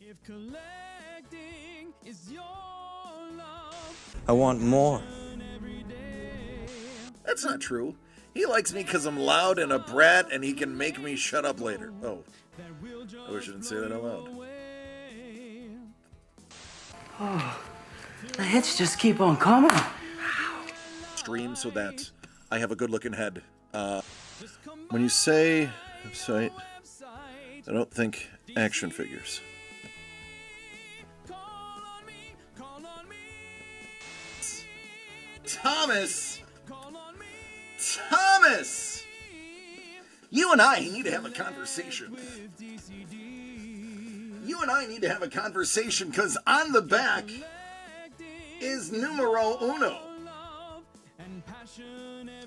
If collecting is your love, I want more. every day. That's not true. He likes me because I'm loud and a brat and he can make me shut up later. Oh, I wish I didn't say that out loud. The hits just keep on coming. Stream so that I have a good looking head. When you say website, I don't think action figures. Thomas! Thomas! You and I need to have a conversation. You and I need to have a conversation because on the back is numero uno.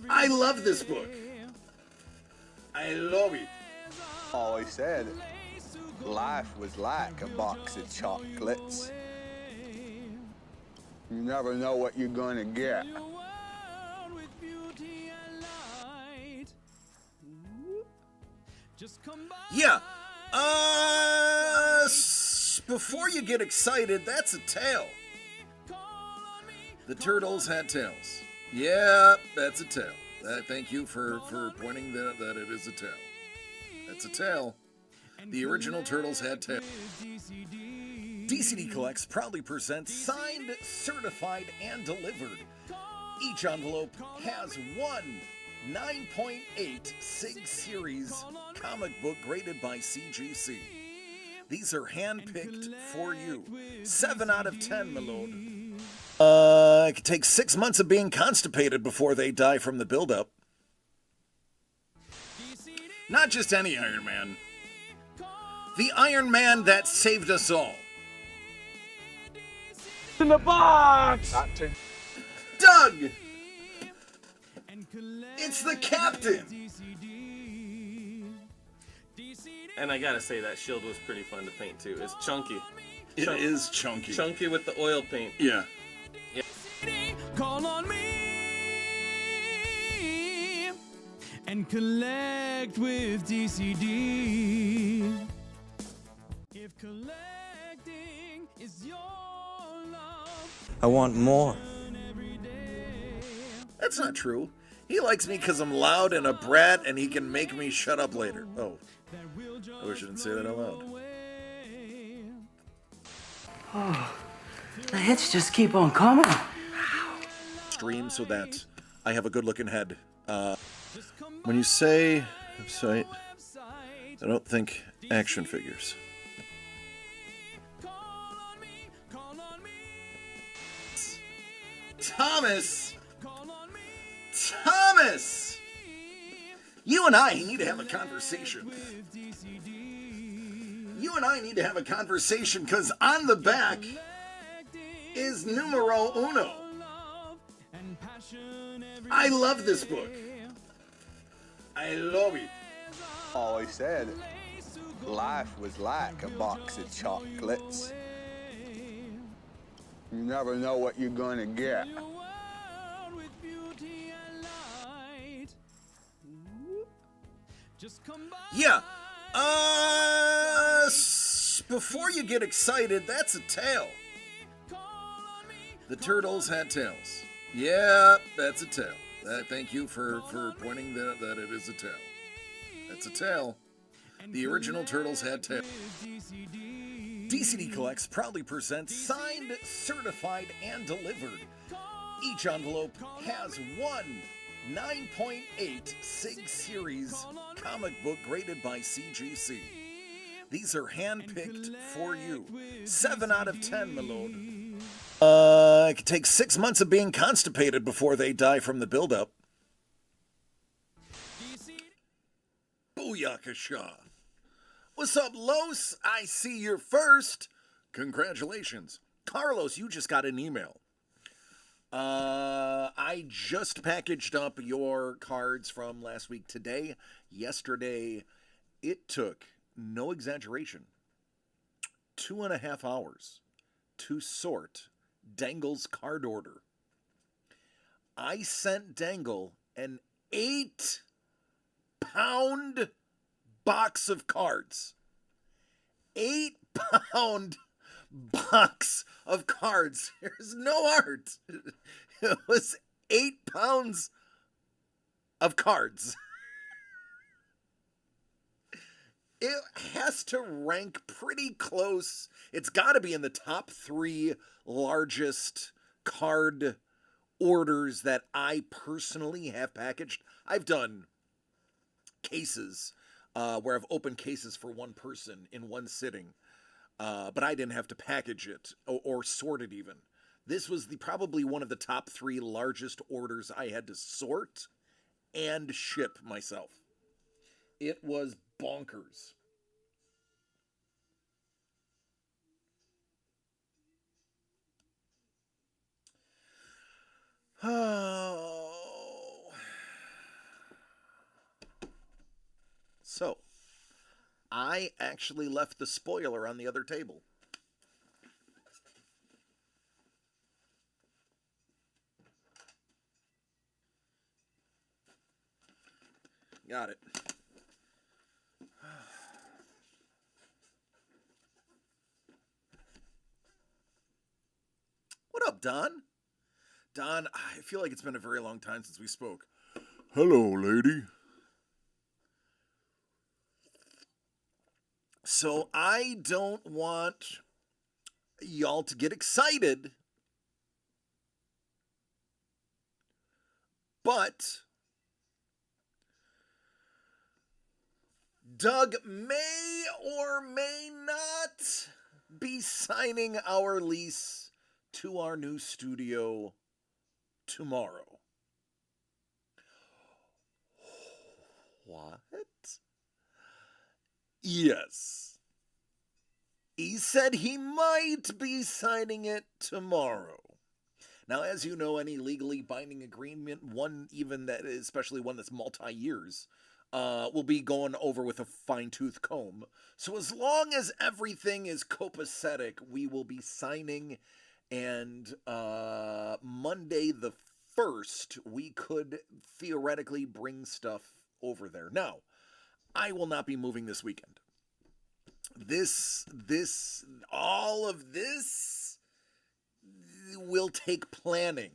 I love this book. I love it. Always said life was like a box of chocolates. You never know what you're gonna get. Yeah. Before you get excited, that's a tail. The turtles had tails. Yeah, that's a tail. Thank you for pointing that it is a tail. That's a tail. The original turtles had tails. DCD Collects proudly presents signed, certified, and delivered. Each envelope has one 9.8 Sig Series comic book graded by CGC. These are handpicked for you. 7 out of 10, my lord. It could take 6 months of being constipated before they die from the buildup. Not just any Iron Man. The Iron Man that saved us all. In the box! Doug! It's the Captain! And I gotta say, that shield was pretty fun to paint too. It's chunky. It is chunky. Chunky with the oil paint. Yeah. Call on me and collect with DCD. If collecting is your love, I want more. every day. That's not true. He likes me because I'm loud and a brat and he can make me shut up later. Oh, I wish I didn't say that out loud. The hits just keep on coming. Stream so that I have a good looking head. When you say website, I don't think action figures. Thomas! Thomas! You and I need to have a conversation. You and I need to have a conversation because on the back is numero uno. I love this book. I love it. Always said life was like a box of chocolates. You never know what you're gonna get. Yeah. Before you get excited, that's a tail. The turtles had tails. Yeah, that's a tail. Thank you for pointing that it is a tail. That's a tail. The original turtles had tails. DCD Collects proudly presents signed, certified, and delivered. Each envelope has one 9.8 Sig Series comic book graded by CGC. These are handpicked for you. 7 out of 10, my lord. It could take 6 months of being constipated before they die from the buildup. Booyakasha. What's up, Los? I see you're first. Congratulations. Carlos, you just got an email. I just packaged up your cards from last week today. Yesterday, it took, no exaggeration, 2.5 hours to sort Dangle's card order. I sent Dangle an 8-pound box of cards. 8 8-pound box of cards. There's no art. It was 8 pounds of cards. It has to rank pretty close. It's got to be in the top 3 largest card orders that I personally have packaged. I've done cases where I've opened cases for one person in one sitting, but I didn't have to package it or sort it even. This was probably one of the top 3 largest orders I had to sort and ship myself. It was bonkers. Oh. So, I actually left the spoiler on the other table. Got it. What up, Don? Don, I feel like it's been a very long time since we spoke. Hello, lady. So I don't want y'all to get excited, but Doug may or may not be signing our lease to our new studio tomorrow. What? Yes. He said he might be signing it tomorrow. Now, as you know, any legally binding agreement, one even that, especially one that's multi-years, will be going over with a fine-tooth comb. So as long as everything is copacetic, we will be signing, and Monday the 1st, we could theoretically bring stuff over there. Now, I will not be moving this weekend. All of this will take planning.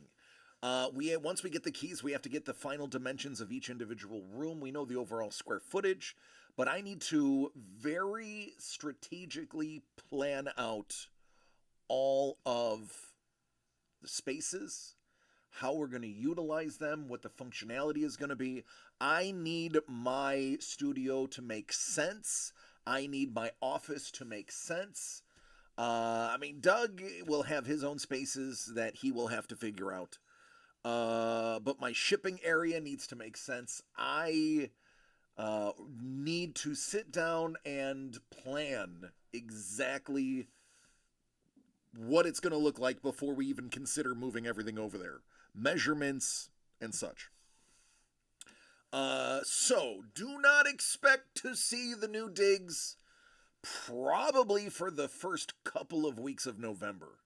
Once we get the keys, we have to get the final dimensions of each individual room. We know the overall square footage, but I need to very strategically plan out all of the spaces, how we're going to utilize them, what the functionality is going to be. I need my studio to make sense. I need my office to make sense. Doug will have his own spaces that he will have to figure out. But my shipping area needs to make sense. I need to sit down and plan exactly what it's going to look like before we even consider moving everything over there. Measurements and such. So do not expect to see the new digs probably for the first couple of weeks of November.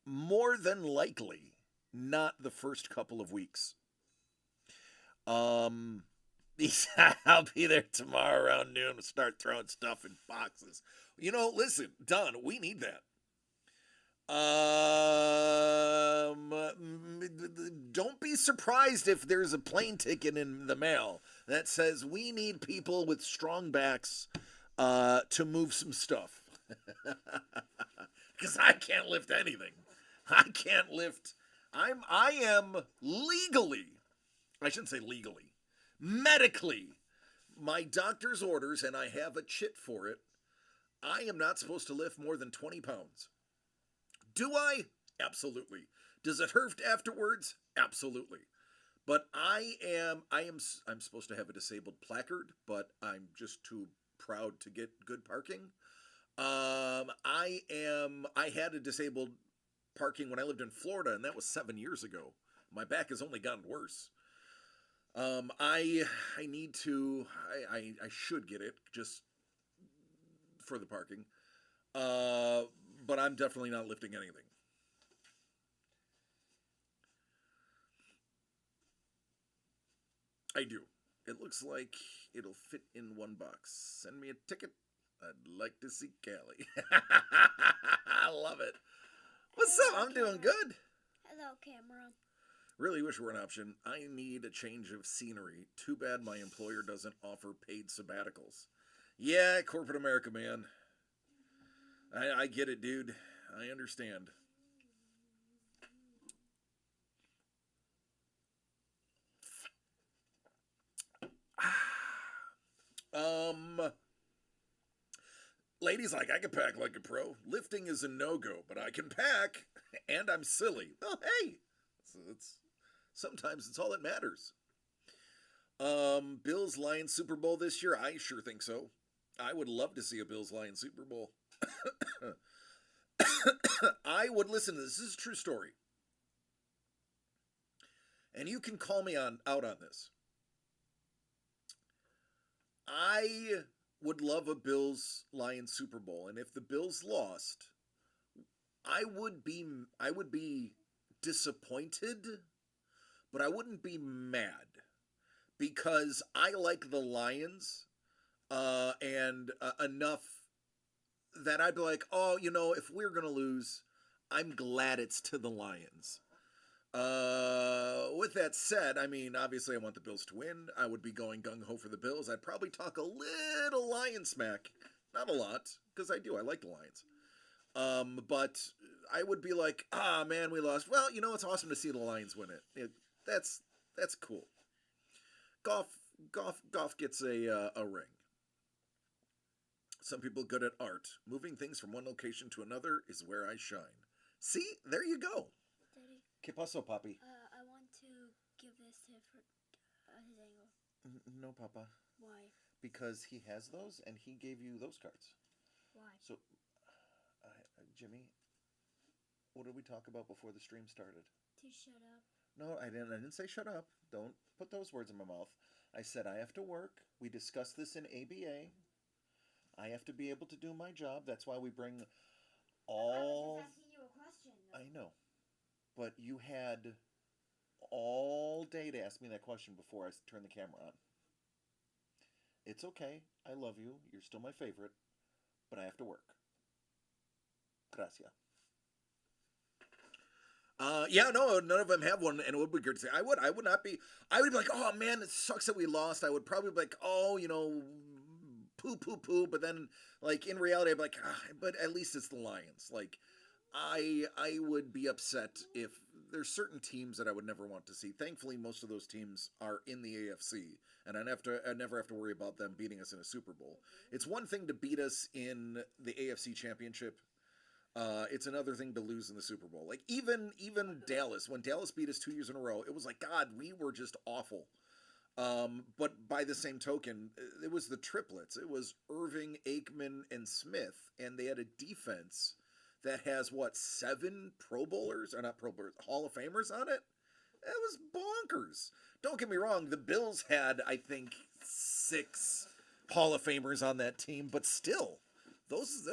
More than likely, not the first couple of weeks. I'll be there tomorrow around noon to start throwing stuff in boxes. Listen, Don, we need that. Don't be surprised if there's a plane ticket in the mail that says we need people with strong backs to move some stuff. Because I can't lift anything. I can't lift. I am legally, I shouldn't say legally, medically, my doctor's orders, and I have a chit for it, I am not supposed to lift more than 20 pounds. Do I? Absolutely. Does it hurt afterwards? Absolutely. But I'm supposed to have a disabled placard, but I'm just too proud to get good parking. I had a disabled parking when I lived in Florida, and that was 7 years ago. My back has only gotten worse. I should get it just for the parking. But I'm definitely not lifting anything. I do. It looks like it'll fit in one box. Send me a ticket. I'd like to see Callie. I love it. What's up? I'm doing good. Hello, Cameron. Really wish it were an option. I need a change of scenery. Too bad my employer doesn't offer paid sabbaticals. Yeah, corporate America, man. I get it, dude. I understand. Ladies like, I can pack like a pro. Lifting is a no-go, but I can pack, and I'm silly. Well, hey, sometimes it's all that matters. Bills Lions Super Bowl this year? I sure think so. I would love to see a Bills Lions Super Bowl. I would listen to this. This is a true story. And you can call me out on this. I would love a Bills Lions Super Bowl, and if the Bills lost, I would be disappointed, but I wouldn't be mad because I like the Lions and enough that I'd be like, oh, you know, if we're gonna lose, I'm glad it's to the Lions. With that said, I mean, obviously I want the Bills to win. I would be going gung-ho for the Bills. I'd probably talk a little Lion smack. Not a lot, because I do. I like the Lions. But I would be like, man, we lost. Well, you know, it's awesome to see the Lions win it. That's cool. Goff gets a ring. Some people good at art. Moving things from one location to another is where I shine. See? There you go. Daddy, ¿Qué pasó, papi? I want to give this to his angle. No, Papa. Why? Because he has those, and he gave you those cards. Why? So, Jimmy, what did we talk about before the stream started? To shut up. No, I didn't say shut up. Don't put those words in my mouth. I said I have to work. We discussed this in ABA. I have to be able to do my job. That's why we bring all... I was just asking you a question, though. I know. But you had all day to ask me that question before I turned the camera on. It's okay. I love you. You're still my favorite. But I have to work. Gracias. Yeah, no, none of them have one, and it would be good to say. I would not be. I would be like, oh man, it sucks that we lost. I would probably be like, oh, you know, poo. But then, like in reality, I'd be like, but at least it's the Lions. Like, I would be upset if there's certain teams that I would never want to see. Thankfully, most of those teams are in the AFC, and I never have to worry about them beating us in a Super Bowl. It's one thing to beat us in the AFC Championship. It's another thing to lose in the Super Bowl. Like even Dallas, when Dallas beat us 2 years in a row, it was like, God, we were just awful. But by the same token, it was the triplets. It was Irving, Aikman, and Smith, and they had a defense that has, 7 Pro Bowlers, or not Pro Bowlers, Hall of Famers on it? It was bonkers. Don't get me wrong, the Bills had, I think, 6 Hall of Famers on that team, but still, those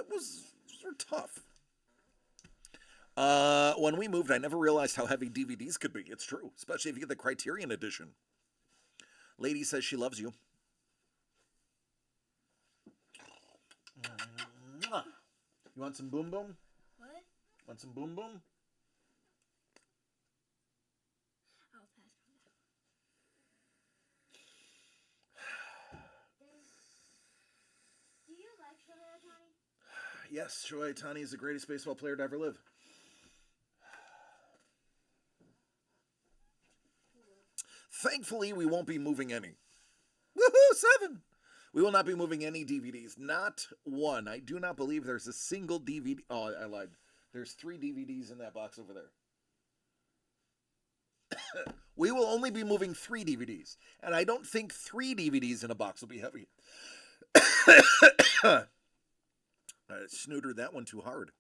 were tough. When we moved, I never realized how heavy DVDs could be. It's true, especially if you get the Criterion edition. Lady says she loves you. You want some boom boom? What? Want some boom boom? I'll pass from that. Do you like Shohei Ohtani? Yes, Shohei Ohtani is the greatest baseball player to ever live. Thankfully, we won't be moving any. Woohoo, 7! We will not be moving any DVDs. Not one. I do not believe there's a single DVD. Oh, I lied. There's 3 DVDs in that box over there. We will only be moving 3 DVDs. And I don't think 3 DVDs in a box will be heavy. I snootered that one too hard.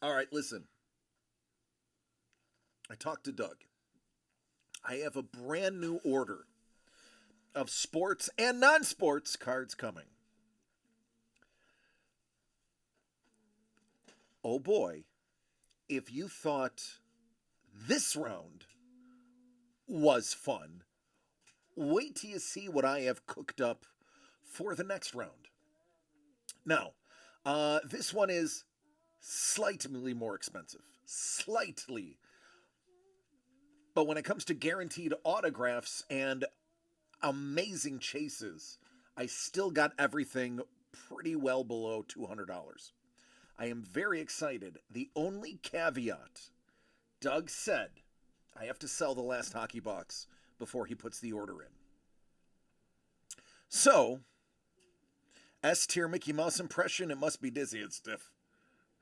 All right, listen. I talked to Doug. I have a brand new order of sports and non-sports cards coming. Oh boy, if you thought this round was fun. Wait till you see what I have cooked up for the next round. Now, this one is slightly more expensive. Slightly. But when it comes to guaranteed autographs and amazing chases, I still got everything pretty well below $200. I am very excited. The only caveat, Doug said, I have to sell the last hockey box before he puts the order in. So, S tier Mickey Mouse impression, it must be Disney. It's stiff.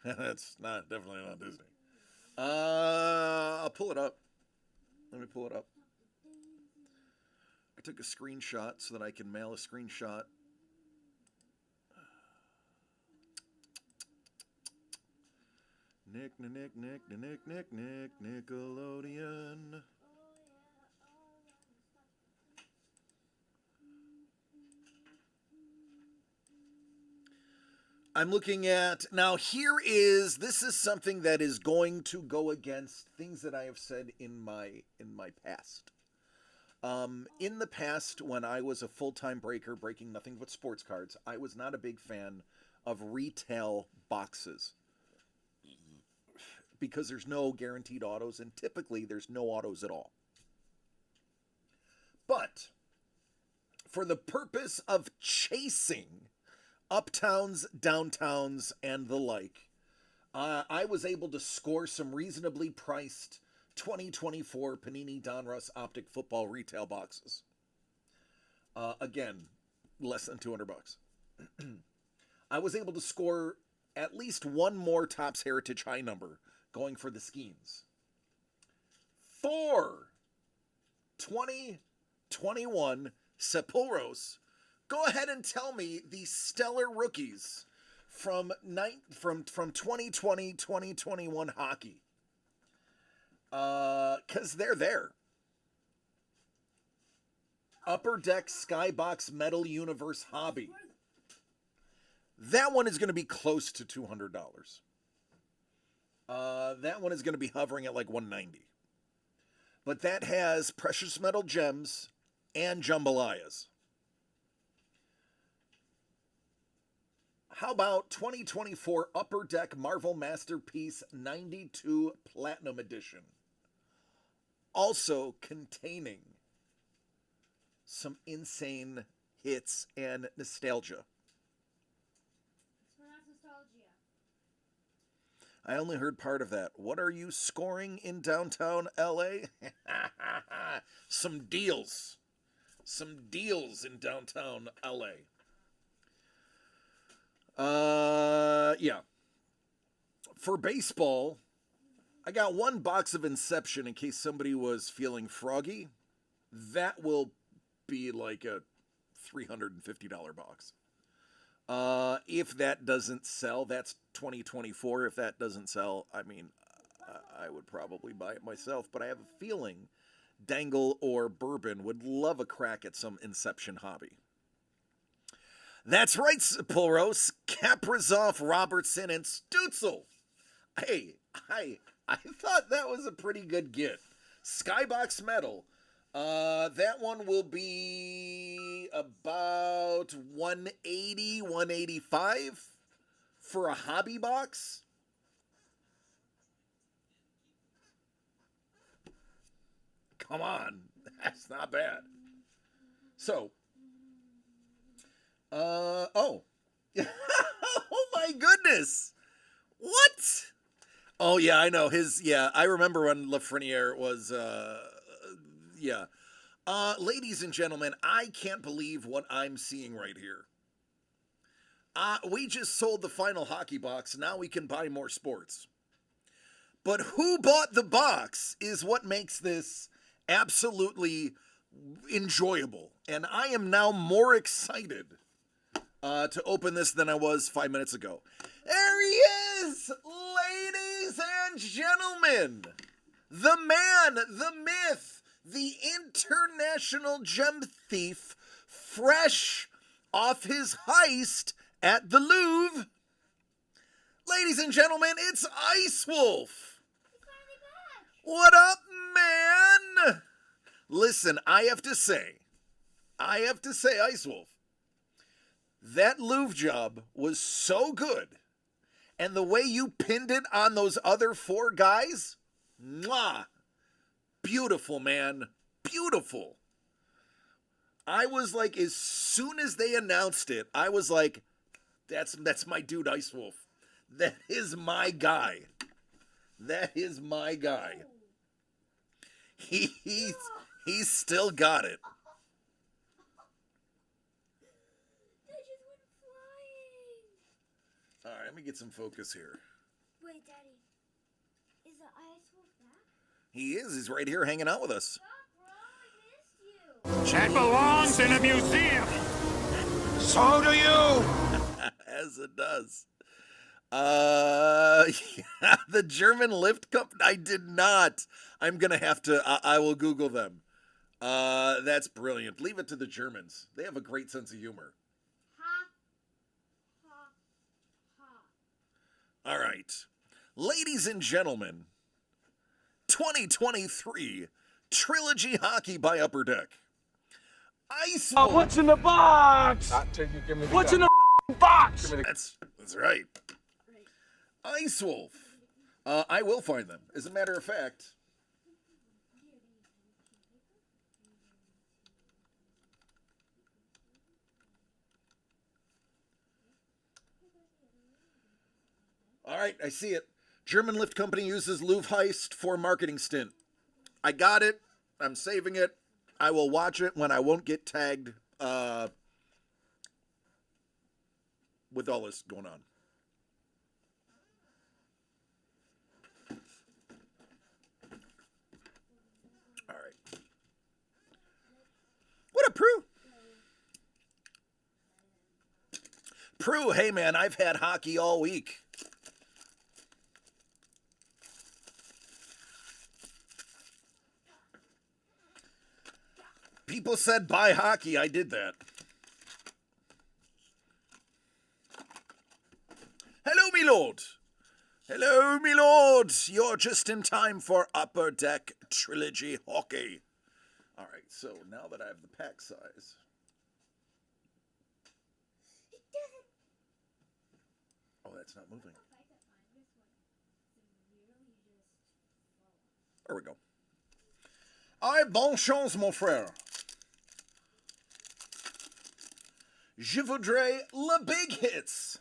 That's definitely not Disney. I'll pull it up. Let me pull it up. I took a screenshot so that I can mail a screenshot. Nick, Nickelodeon. I'm looking at, now this is something that is going to go against things that I have said in my past. In the past, when I was a full-time breaker, breaking nothing but sports cards, I was not a big fan of retail boxes. Because there's no guaranteed autos, and typically there's no autos at all. But, for the purpose of chasing uptowns, downtowns, and the like, I was able to score some reasonably priced 2024 Panini Donruss Optic Football retail boxes. Again, less than $200. I was able to score at least one more Topps Heritage high number going for the Skeens. For 2021 Sepulros, go ahead and tell me the stellar rookies from 2020, 2021 hockey. Because they're there. Upper Deck Skybox Metal Universe Hobby. That one is going to be close to $200. That one is going to be hovering at like $190. But that has Precious Metal Gems and Jambalayas. How about 2024 Upper Deck Marvel Masterpiece 92 Platinum Edition? Also containing some insane hits and nostalgia. I only heard part of that. What are you scoring in downtown LA? Some deals. Some deals in downtown LA. Yeah. For baseball, I got one box of Inception in case somebody was feeling froggy. That will be like a $350 box. If that doesn't sell, that's 2024. If that doesn't sell, I mean, I would probably buy it myself, but I have a feeling Dangle or Bourbon would love a crack at some Inception hobby. That's right, Sapolros, Kaprizov, Robertson, and Stutzel. Hey, I thought that was a pretty good get. Skybox Metal. That one will be about $180, $185 for a hobby box. Come on, that's not bad. So, oh. Oh my goodness. What? Oh yeah, I know I remember when Lafreniere was, yeah. Ladies and gentlemen, I can't believe what I'm seeing right here. We just sold the final hockey box. Now we can buy more sports. But who bought the box is what makes this absolutely enjoyable. And I am now more excited to open this than I was 5 minutes ago. There he is, ladies and gentlemen. The man, the myth, the international gem thief, fresh off his heist at the Louvre. Ladies and gentlemen, it's Ice Wolf. What up, man? Listen, I have to say, Ice Wolf, that Louvre job was so good. And the way you pinned it on those other 4 guys, mwah, beautiful, man, beautiful. I was like, as soon as they announced it, I was like, that's my dude, Ice Wolf. That is my guy. That is my guy. He's still got it. They just went flying. All right, let me get some focus here. Wait, Daddy. Is the Ice Wolf back? He is. He's right here hanging out with us. Stop, bro. I missed you. That belongs in a museum. So do you. As it does. Yeah, the German lift company. I did not. I'm gonna have to. I will Google them. That's brilliant. Leave it to the Germans. They have a great sense of humor. Ha. Ha. Ha. All right, ladies and gentlemen, 2023 Trilogy Hockey by Upper Deck. Ice Wolf. What's in the box? Not till you give me the What's in gun. the box? That's right. Ice Wolf. I will find them. As a matter of fact. All right, I see it. German lift company uses Louvre heist for marketing stint. I got it. I'm saving it. I will watch it when I won't get tagged with all this going on. All right. What up, Prue? Prue, hey man, I've had hockey all week. People said buy hockey. I did that. Hello, me lord. Hello, me lord. You're just in time for Upper Deck Trilogy Hockey. All right, so now that I have the pack size. Oh, that's not moving. There we go. All right, bonne chance, mon frère. Je voudrais le big hits.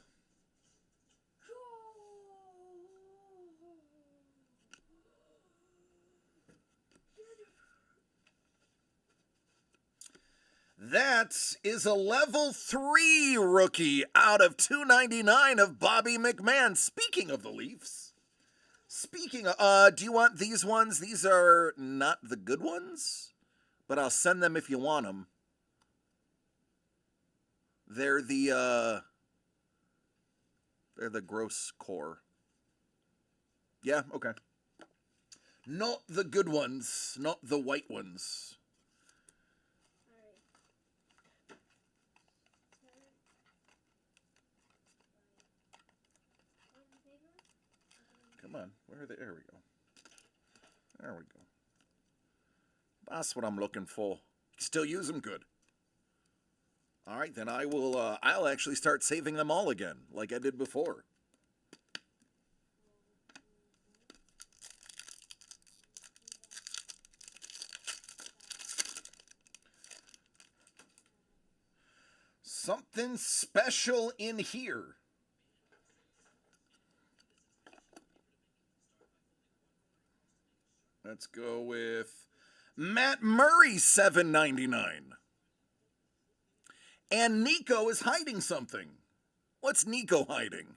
That is a level 3 rookie out of 299 of Bobby McMahon. Speaking of the Leafs, do you want these ones? These are not the good ones, but I'll send them if you want them. They're the gross core. Yeah, okay. Not the good ones, not the white ones. Come on, where are they? There we go. There we go. That's what I'm looking for. Still use them? Good. All right, then I'll actually start saving them all again, like I did before. Something special in here. Let's go with Matt Murray, $7.99. And Nico is hiding something. What's Nico hiding?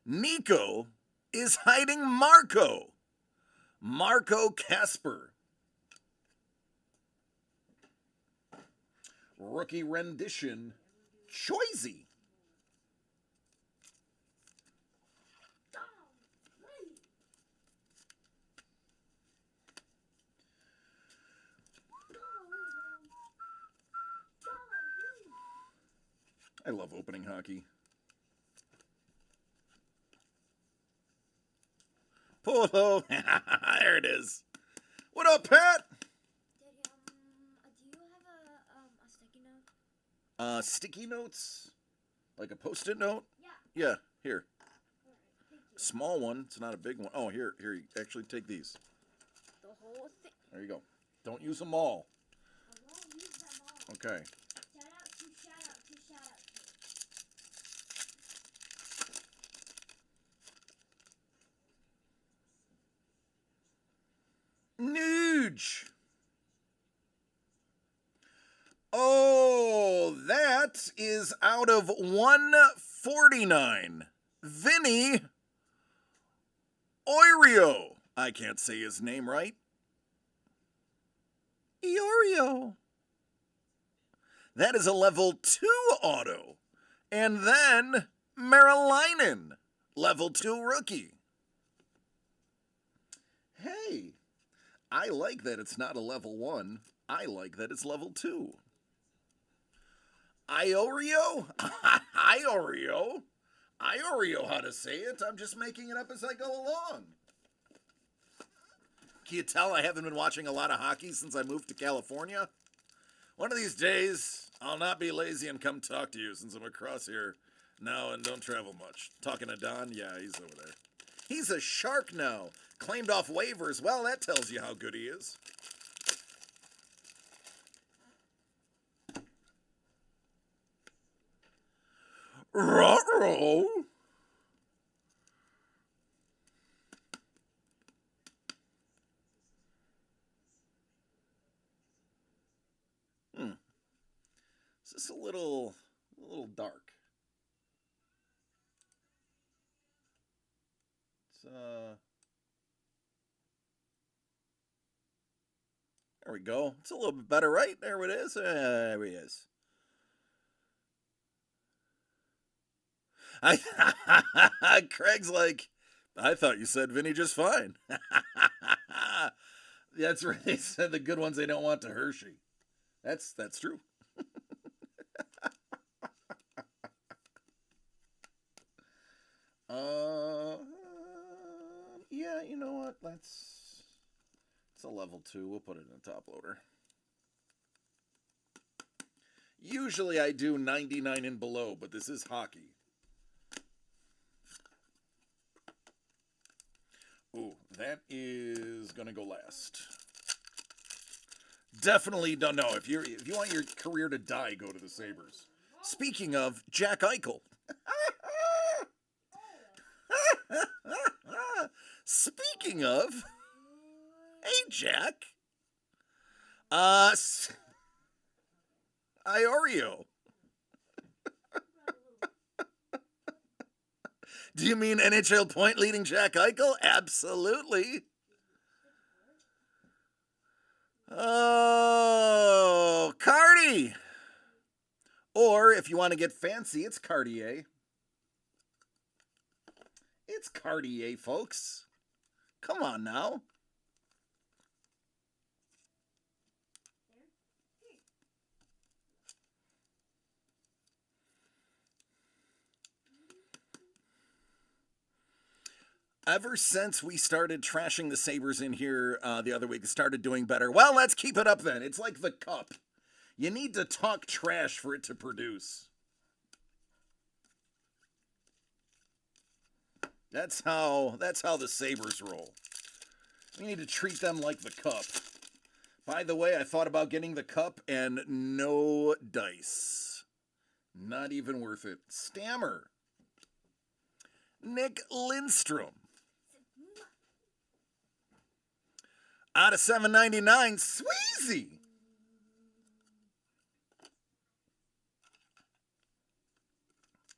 Nico is hiding Marco. Marco Casper. Rookie rendition, Choisy. I love opening hockey. Polo. There it is. What up, Pat? Sticky notes? Like a Post-it note? Yeah, here. Small one. It's not a big one. Oh, here. You actually take these. The whole thing. There you go. Don't use them all. I won't use them all. Okay. Shout out to. Nuge. Oh, that is out of 149. Vinny Oreo. I can't say his name right. Iorio. That is a level 2 auto. And then Marilinen, level 2 rookie. Hey, I like that it's not a level 1. I like that it's level 2. Iorio? Iorio? Iorio how to say it. I'm just making it up as I go along. Can you tell I haven't been watching a lot of hockey since I moved to California? One of these days, I'll not be lazy and come talk to you since I'm across here now and don't travel much. Talking to Don? Yeah, he's over there. He's a Shark now. Claimed off waivers. Well, that tells you how good he is. Ruh-roh. Is this a little dark? It's there we go. It's a little bit better, right? There it is. There he is. Craig's like, I thought you said Vinny just fine. That's right. They said the good ones they don't want to Hershey. That's true. Yeah, you know what? It's a level 2. We'll put it in a top loader. Usually I do 99 and below, but this is hockey. Ooh, that is gonna go last. Definitely don't know. If you want your career to die, go to the Sabres. Speaking of Jack Eichel. Speaking of, hey Jack. Iorio. Do you mean NHL point leading Jack Eichel? Absolutely. Oh, Cardi. Or if you want to get fancy, it's Cartier. It's Cartier, folks. Come on now. Ever since we started trashing the Sabres in here the other week, started doing better. Well, let's keep it up then. It's like the cup. You need to talk trash for it to produce. That's how the Sabres roll. We need to treat them like the cup. By the way, I thought about getting the cup and no dice. Not even worth it. Stammer. Nick Lindstrom. Out of $7.99, Sweezy.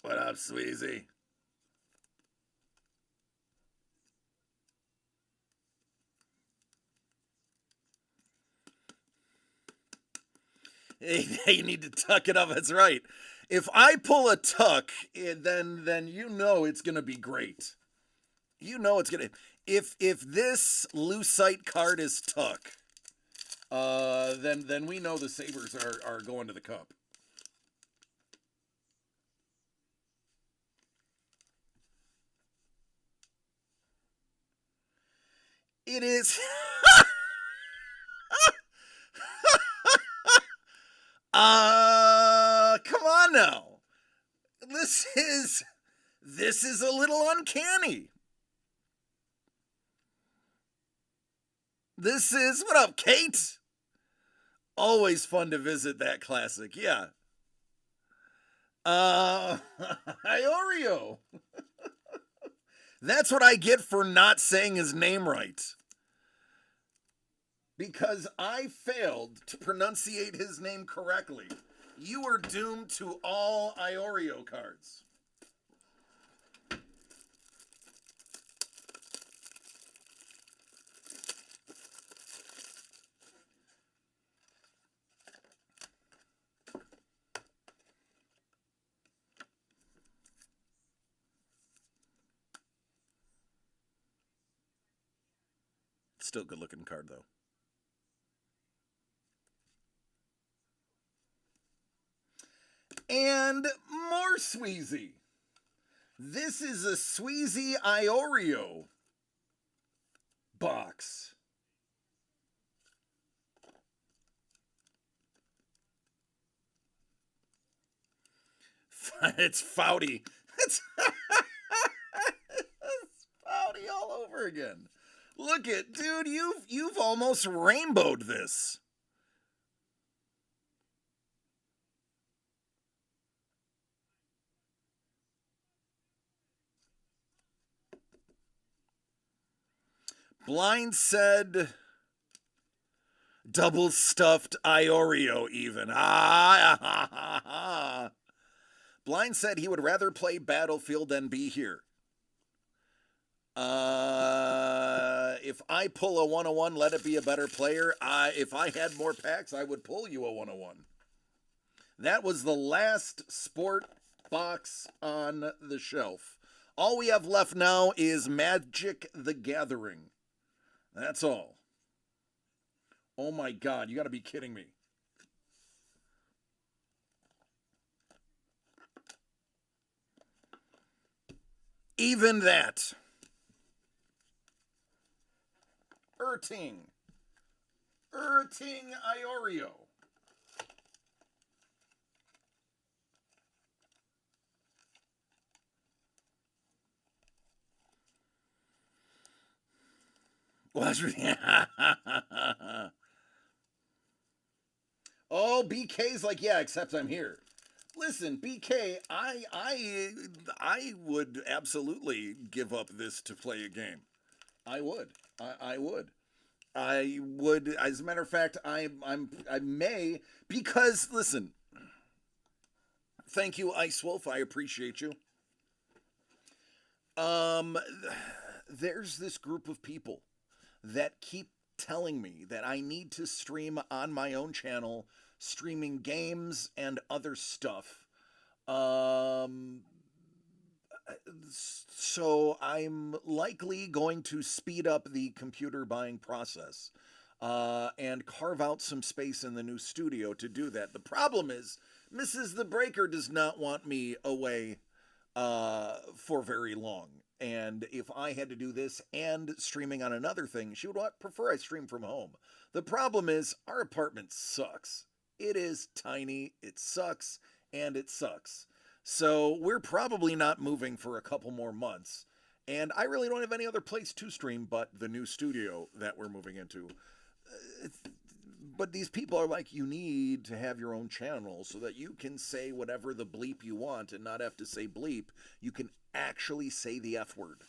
What up, Sweezy? Hey, you need to tuck it up. That's right. If I pull a tuck, then you know it's gonna be great. You know it's gonna. If this Lucite card is tuck, then we know the Sabres are going to the cup. It is. Come Come on now. This is a little uncanny. What up, Kate? Always fun to visit that classic, yeah. Iorio. That's what I get for not saying his name right. Because I failed to pronunciate his name correctly. You are doomed to all Iorio cards. Still a good looking card though. And more Sweezy. This is a Sweezy Iorio box. It's Foudy. It's Foudy all over again. Look at, dude, you've almost rainbowed this. Blind said double stuffed Iorio even. Blind said he would rather play Battlefield than be here. If I pull a 101, let it be a better player. If I had more packs, I would pull you a 101. That was the last sport box on the shelf. All we have left now is Magic the Gathering. That's all. Oh my God, you gotta be kidding me. Even that. Erting Iorio. Oh, BK's like, yeah, except I'm here. Listen, BK, I would absolutely give up this to play a game. I would. I would. As a matter of fact, I may, because listen. Thank you, Ice Wolf. I appreciate you. There's this group of people that keep telling me that I need to stream on my own channel, streaming games and other stuff. So I'm likely going to speed up the computer buying process and carve out some space in the new studio to do that. The problem is, Mrs. The Breaker does not want me away for very long. And if I had to do this and streaming on another thing, she would prefer I stream from home. The problem is, our apartment sucks. It is tiny, it sucks, and it sucks. So we're probably not moving for a couple more months. And I really don't have any other place to stream but the new studio that we're moving into. But these people are like, you need to have your own channel so that you can say whatever the bleep you want and not have to say bleep. You can actually say the F word.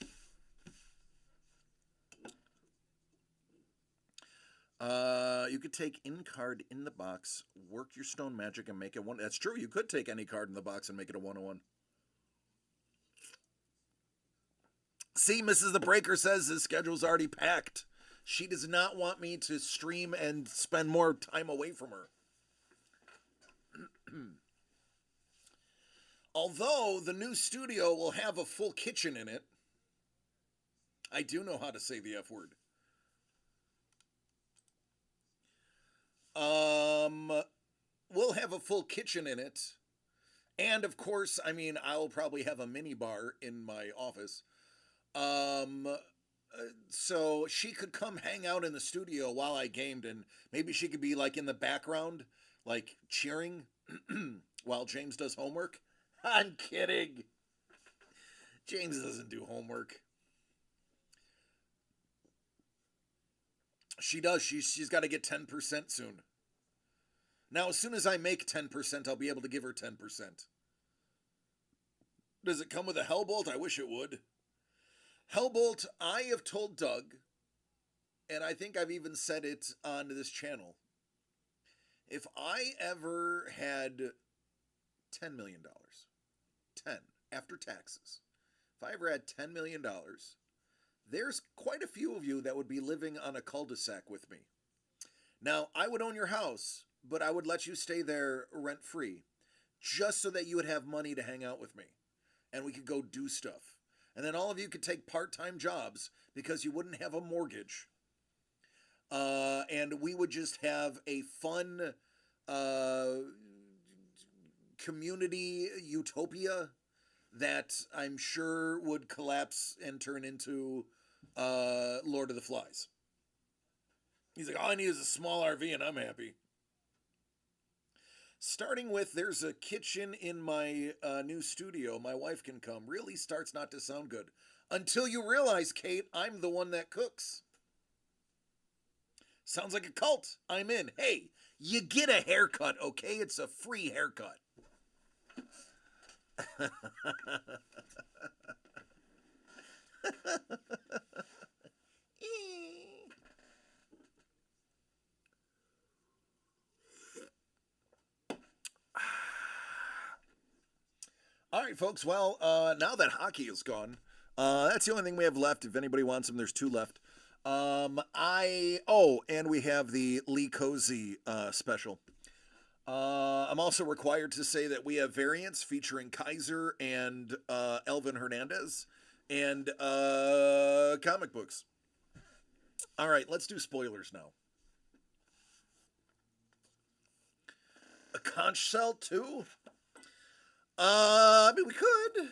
You could take any card in the box, work your stone magic, and make it one. That's true. You could take any card in the box and make it a 101. See, Mrs. The Breaker says his schedule's already packed. She does not want me to stream and spend more time away from her. Although the new studio will have a full kitchen in it, I do know how to say the F word. We'll have a full kitchen in it. And of course, I mean, I'll probably have a mini bar in my office. So she could come hang out in the studio while I gamed, and maybe she could be like in the background, like cheering while James does homework. I'm kidding. James doesn't do homework. She does. She's got to get 10% soon. Now, as soon as I make 10%, I'll be able to give her 10%. Does it come with a Hellbolt? I wish it would. Hellbolt, I have told Doug, and I think I've even said it on this channel, if I ever had $10 million, 10 after taxes, if I ever had $10 million, there's quite a few of you that would be living on a cul-de-sac with me. Now, I would own your house, but I would let you stay there rent-free, just so that you would have money to hang out with me, and we could go do stuff. And then all of you could take part-time jobs because you wouldn't have a mortgage. And we would just have a fun community utopia that I'm sure would collapse and turn into Lord of the Flies. He's like, all I need is a small RV and I'm happy. Starting with, there's a kitchen in my new studio. My wife can come. Really starts not to sound good. Until you realize, Kate, I'm the one that cooks. Sounds like a cult. I'm in. Hey, you get a haircut, okay? It's a free haircut. All right, folks. Well, now that hockey is gone, that's the only thing we have left. If anybody wants them, there's 2 left. And we have the Lee Cozy special. I'm also required to say that we have variants featuring Kaiser and Elvin Hernandez and comic books. All right, let's do spoilers now. A conch shell too? I mean, we could.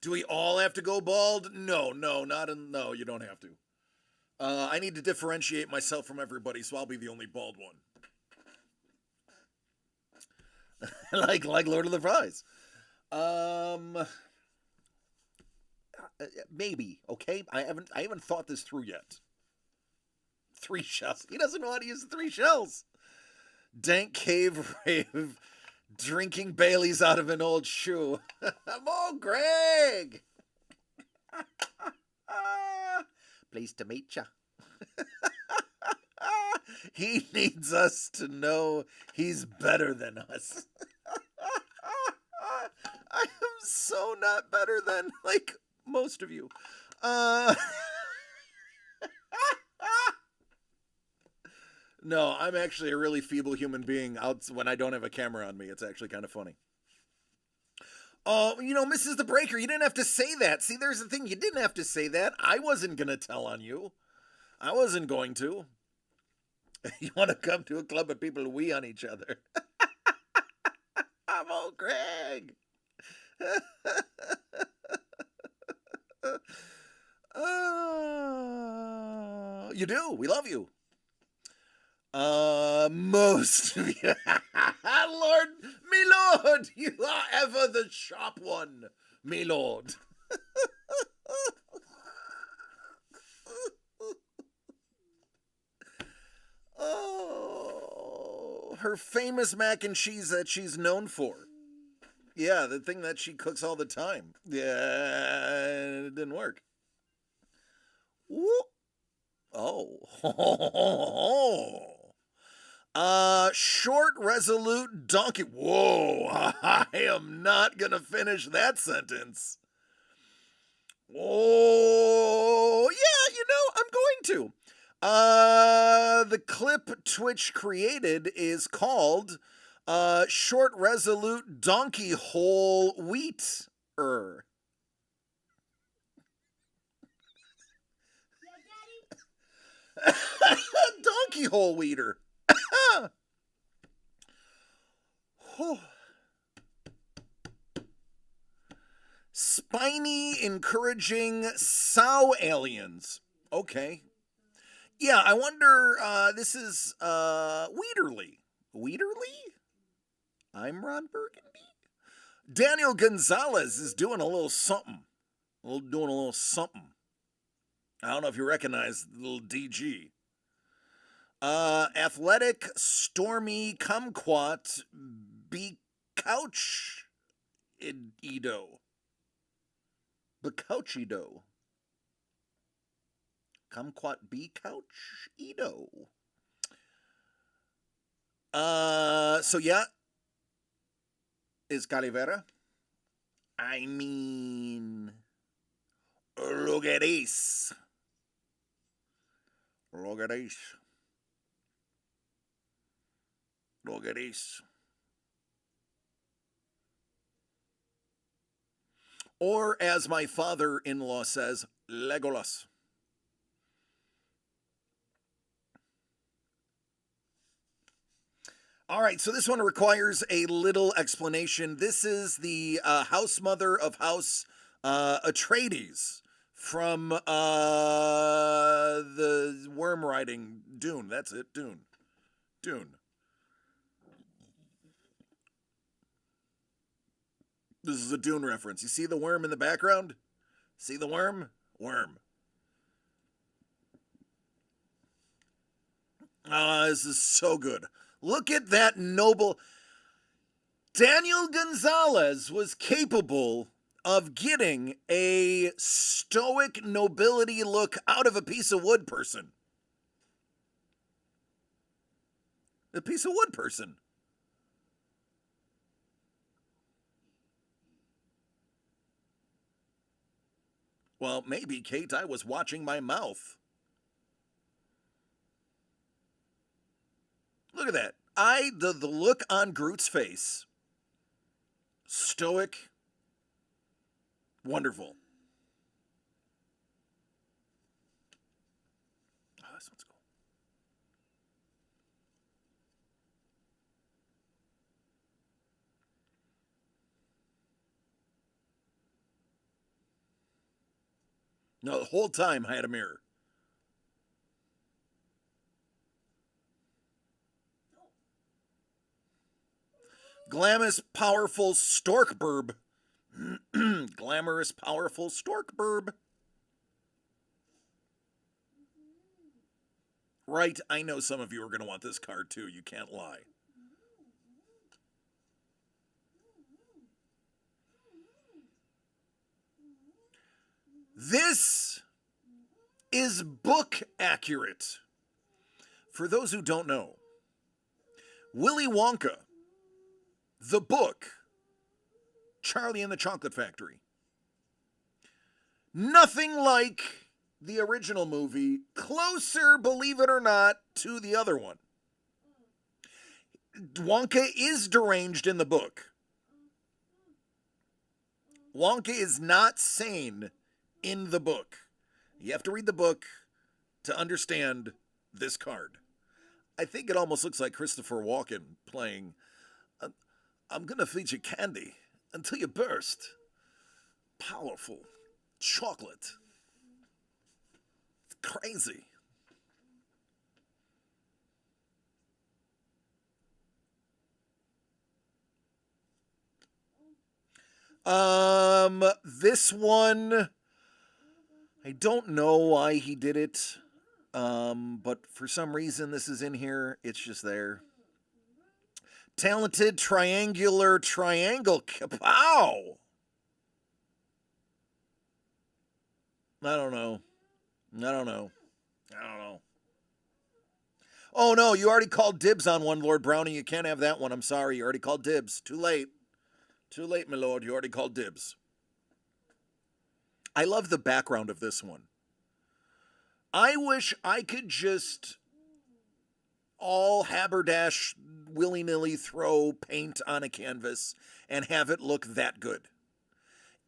Do we all have to go bald? No, you don't have to. I need to differentiate myself from everybody, so I'll be the only bald one. like Lord of the Flies. Maybe, okay? I haven't thought this through yet. 3 shells. He doesn't know how to use the 3 shells. Dank cave rave. Drinking Bailey's out of an old shoe. Oh, Greg! Pleased to meet ya. He needs us to know he's better than us. I am so not better than, like, most of you. No, I'm actually a really feeble human being out when I don't have a camera on me. It's actually kind of funny. Oh, Mrs. the Breaker, you didn't have to say that. See, there's the thing. You didn't have to say that. I wasn't going to tell on you. I wasn't going to. You want to come to a club of people who wee on each other. I'm old Greg. You do. We love you. Most of you. Lord, me lord, you are ever the sharp one, me lord. Oh, her famous mac and cheese that she's known for. Yeah, the thing that she cooks all the time. Yeah, it didn't work. Whoop. Oh. Short, resolute donkey. Whoa, I am not gonna finish that sentence. Oh, yeah, I'm going to. The clip Twitch created is called Short, Resolute Donkey Hole Wheat. Donkey hole weeder. Spiny, encouraging sow aliens. Okay. Yeah, I wonder, this is Weederly. Weederly? I'm Ron Burgundy. Daniel Gonzalez is doing a little something. Doing a little something. I don't know if you recognize the little DG. Athletic Stormy Kumquat Becouch Edo. Becouchido. Kumquat Becouch Edo. So yeah. Is Calivera? I mean, look at this. Look at this. Look at this. Or, as my father-in-law says, Legolas. All right, so this one requires a little explanation. This is the house mother of House Atreides from the worm riding Dune. That's it, Dune. Dune. This is a Dune reference. You see the worm in the background? See the worm? Worm. This is so good. Look at that noble. Daniel Gonzalez was capable of getting a stoic nobility look out of a piece of wood person. A piece of wood person. Well, maybe, Kate, I was watching my mouth. Look at that. The look on Groot's face. Stoic. Wonderful. Oh, this one's cool. No, the whole time I had a mirror. Glamorous, powerful stork burb. Glamorous, powerful stork burb. Right, I know some of you are going to want this card too. You can't lie. This is book accurate. For those who don't know, Willy Wonka, the book, Charlie and the Chocolate Factory. Nothing like the original movie, closer, believe it or not, to the other one. Wonka is deranged in the book. Wonka is not sane in the book. You have to read the book to understand this card. I think it almost looks like Christopher Walken playing, I'm going to feed you candy until you burst. Powerful chocolate. It's crazy. This one, I don't know why he did it. But for some reason this is in here. It's just there. Talented triangular triangle. Kapow! I don't know. Oh no, you already called dibs on one, Lord Brownie. You can't have that one. I'm sorry. You already called dibs. Too late. Too late, my lord. You already called dibs. I love the background of this one. I wish I could just all haberdash willy-nilly throw paint on a canvas and have it look that good.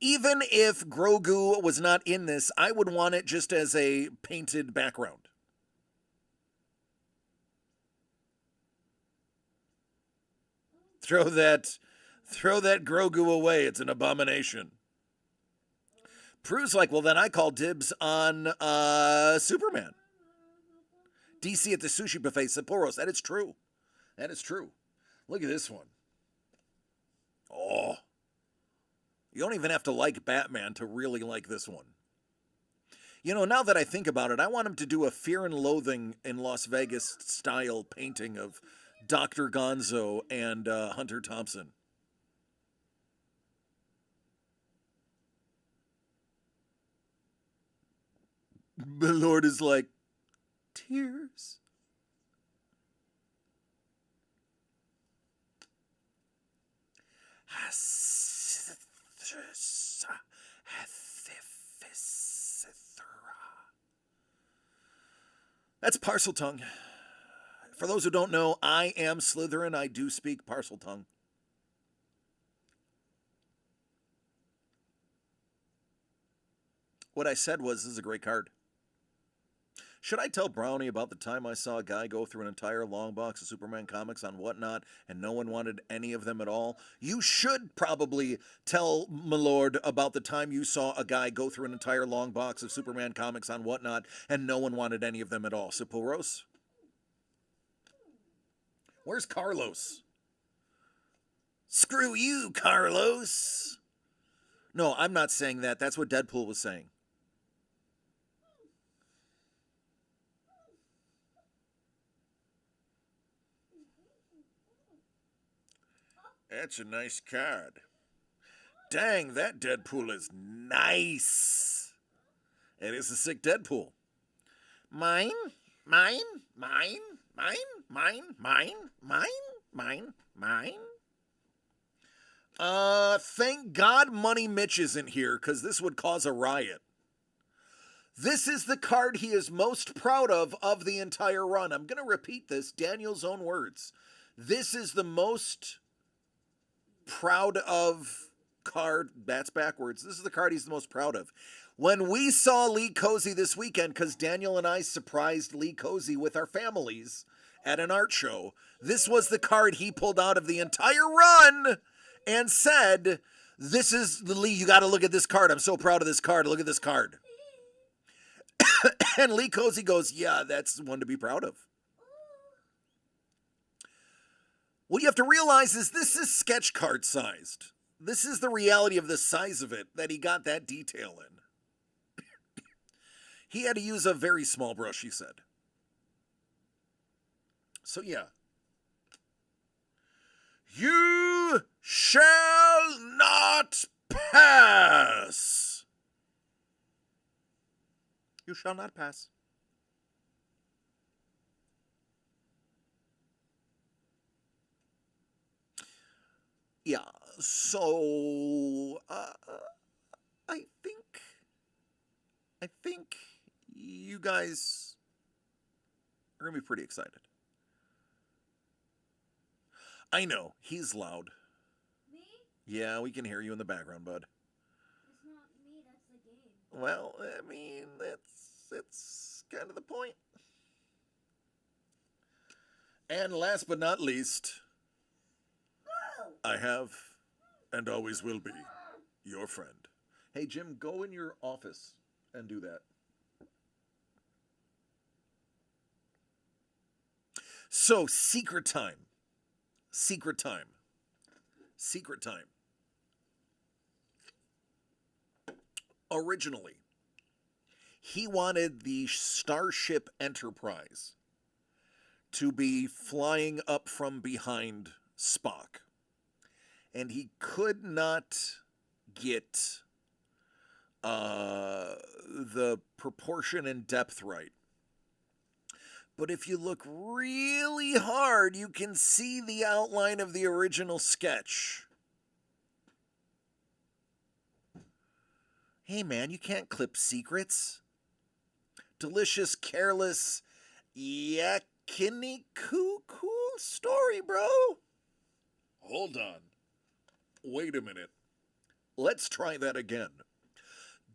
Even if Grogu was not in this, I would want it just as a painted background. Throw that Grogu away. It's an abomination. Prue's like, well, then I call dibs on Superman. DC at the Sushi Buffet, Sapporos. That is true. That is true. Look at this one. Oh. You don't even have to like Batman to really like this one. You know, now that I think about it, I want him to do a Fear and Loathing in Las Vegas style painting of Dr. Gonzo and Hunter Thompson. The Lord is like, tears. That's Parseltongue. For those who don't know, I am Slytherin. I do speak Parseltongue. What I said was, this is a great card. Should I tell Brownie about the time I saw a guy go through an entire long box of Superman comics on Whatnot and no one wanted any of them at all? You should probably tell Milord about the time you saw a guy go through an entire long box of Superman comics on Whatnot and no one wanted any of them at all. Siporos? Where's Carlos? Screw you, Carlos! No, I'm not saying that. That's what Deadpool was saying. That's a nice card. Dang, that Deadpool is nice. It is a sick Deadpool. Mine, mine, mine, mine, mine, mine, mine, mine, mine. Thank God Money Mitch isn't here, because this would cause a riot. This is the card he is most proud of the entire run. I'm going to repeat this, Daniel's own words. This is the most proud of card. That's backwards. This is the card he's the most proud of. When we saw Lee Cozy this weekend, because Daniel and I surprised Lee Cozy with our families at an art show, this was the card he pulled out of the entire run and said, this is the Lee, you got to look at this card. I'm so proud of this card. Look at this card. And Lee Cozy goes, yeah, that's one to be proud of. What you have to realize is this is sketch card sized. This is the reality of the size of it, that he got that detail in. He had to use a very small brush, he said. So yeah. You shall not pass. You shall not pass. Yeah, so I think you guys are gonna be pretty excited. I know, he's loud. Me? Yeah, we can hear you in the background, bud. It's not me, that's the game. Well, I mean, it's kind of the point. And last but not least, I have and always will be your friend. Hey, Jim, go in your office and do that. So, secret time. Secret time. Secret time. Originally, he wanted the Starship Enterprise to be flying up from behind Spock. And he could not get the proportion and depth right. But if you look really hard, you can see the outline of the original sketch. Hey man, you can't clip secrets. Delicious, careless, yakiniku cool story, bro. Hold on. Wait a minute. Let's try that again.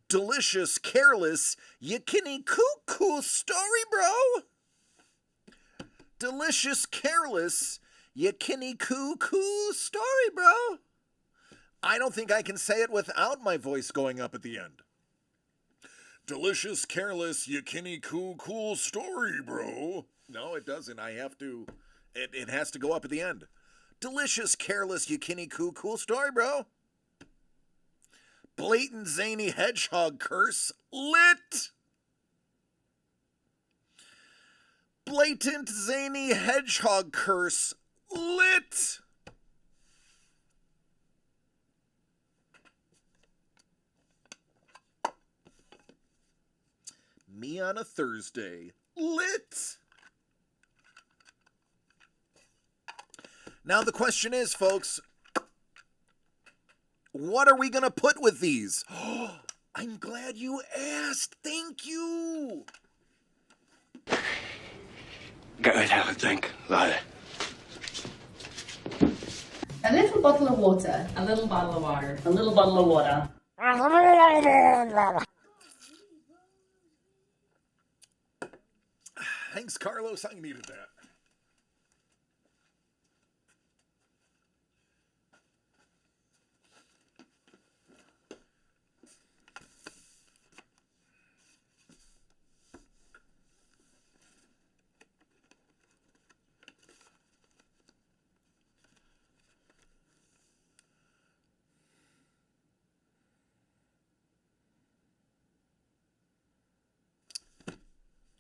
Delicious, careless, yakiniku cool story, bro. Delicious, careless, yakiniku cool story, bro. I don't think I can say it without my voice going up at the end. Delicious, careless, yakiniku cool story, bro. No, it doesn't. I have to It has to go up at the end. Delicious, careless, Yukinikoo. Cool story, bro. Blatant, zany hedgehog curse. Lit. Blatant, zany hedgehog curse. Lit. Me on a Thursday. Lit. Now the question is, folks, what are we going to put with these? Oh, I'm glad you asked. Thank you. Go ahead, have a drink, Lila. A little bottle of water. A little bottle of water. A little bottle of water. Thanks, Carlos. I needed that.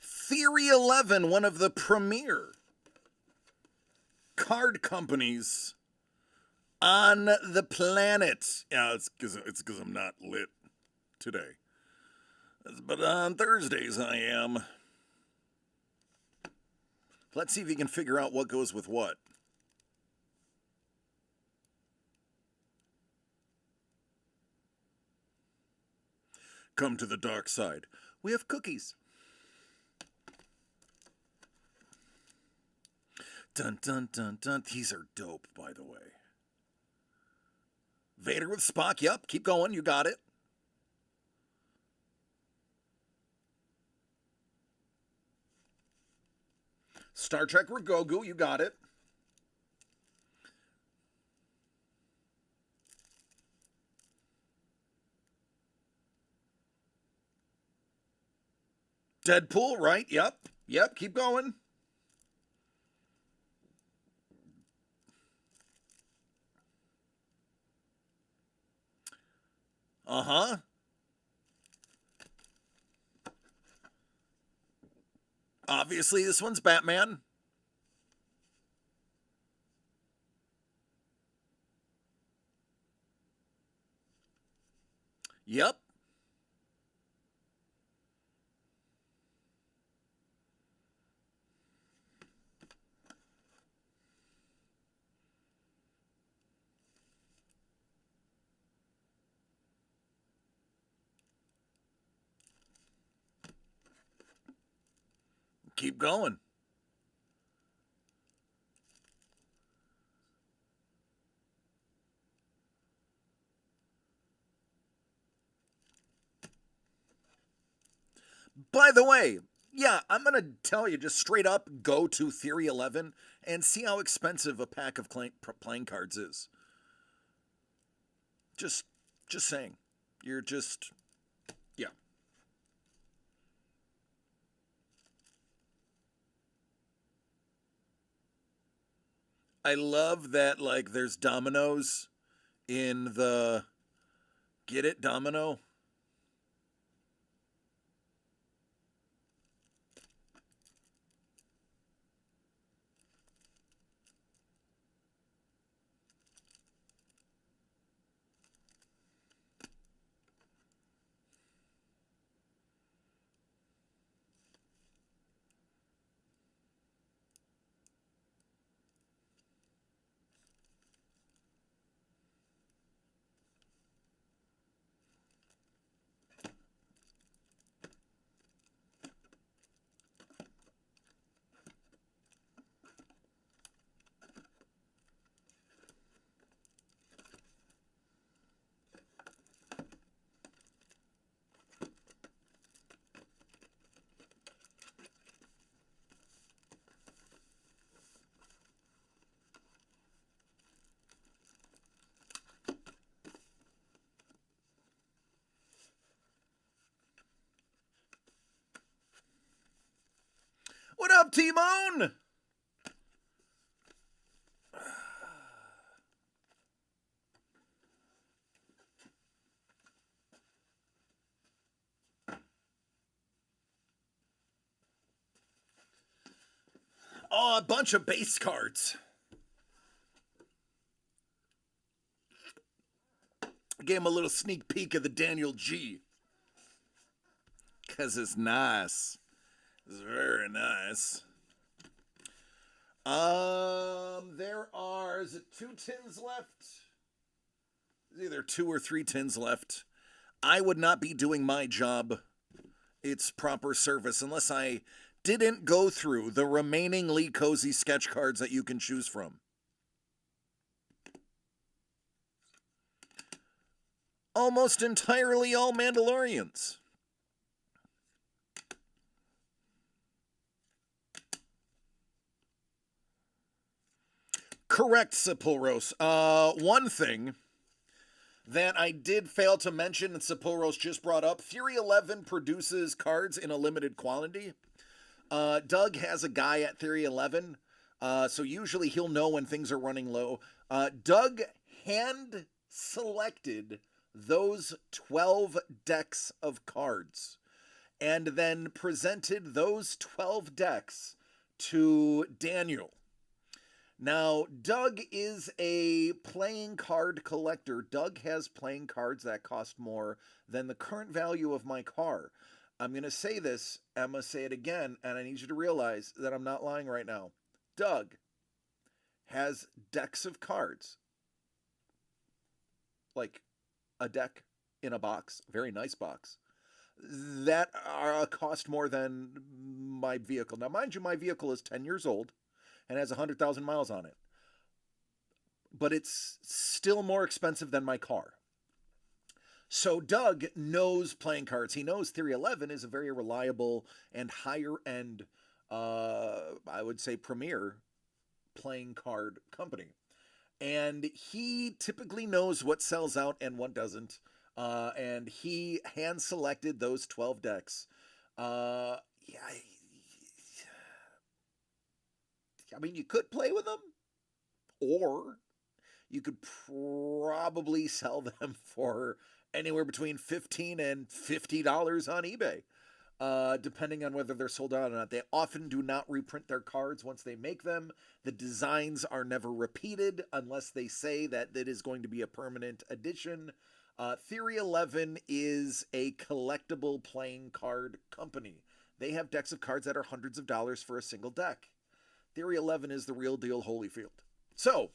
Theory 11, one of the premier card companies on the planet. Yeah, it's because I'm not lit today. But on Thursdays I am. Let's see if you can figure out what goes with what. Come to the dark side. We have cookies. Dun dun dun dun. These are dope, by the way. Vader with Spock. Yep, keep going. You got it. Star Trek with Grogu. You got it. Deadpool, right? Yep. Yep, keep going. Uh-huh. Obviously, this one's Batman. Yep. Keep going. By the way, yeah, I'm going to tell you just straight up, go to Theory 11 and see how expensive a pack of playing cards is. Just saying. You're just, yeah. I love that, like, there's dominoes in the, get it, domino? What up, T-Bone? Oh, a bunch of base cards. I gave him a little sneak peek of the Daniel G. Because it's nice. It's very nice. There are, is it 2 tins left? There's either 2 or 3 tins left. I would not be doing my job, its proper service, unless I didn't go through the remaining Lee Cozy sketch cards that you can choose from. Almost entirely all Mandalorians. Correct, Sepulros. One thing that I did fail to mention, and Sepulros just brought up, Fury 11 produces cards in a limited quantity. Doug has a guy at Theory 11, so usually he'll know when things are running low. Doug hand-selected those 12 decks of cards and then presented those 12 decks to Daniel. Now, Doug is a playing card collector. Doug has playing cards that cost more than the current value of my car. I'm going to say this, I'm going to say it again, and I need you to realize that I'm not lying right now. Doug has decks of cards, like a deck in a box, very nice box, that are cost more than my vehicle. Now, mind you, my vehicle is 10 years old and has 100,000 miles on it, but it's still more expensive than my car. So Doug knows playing cards. He knows Theory 11 is a very reliable and higher end, I would say premier playing card company. And he typically knows what sells out and what doesn't. And he hand selected those 12 decks. I mean, you could play with them, or you could probably sell them for anywhere between $15 and $50 on eBay, depending on whether they're sold out or not. They often do not reprint their cards once they make them. The designs are never repeated unless they say that it is going to be a permanent edition. Theory 11 is a collectible playing card company. They have decks of cards that are hundreds of dollars for a single deck. Theory 11 is the real deal Holyfield. So,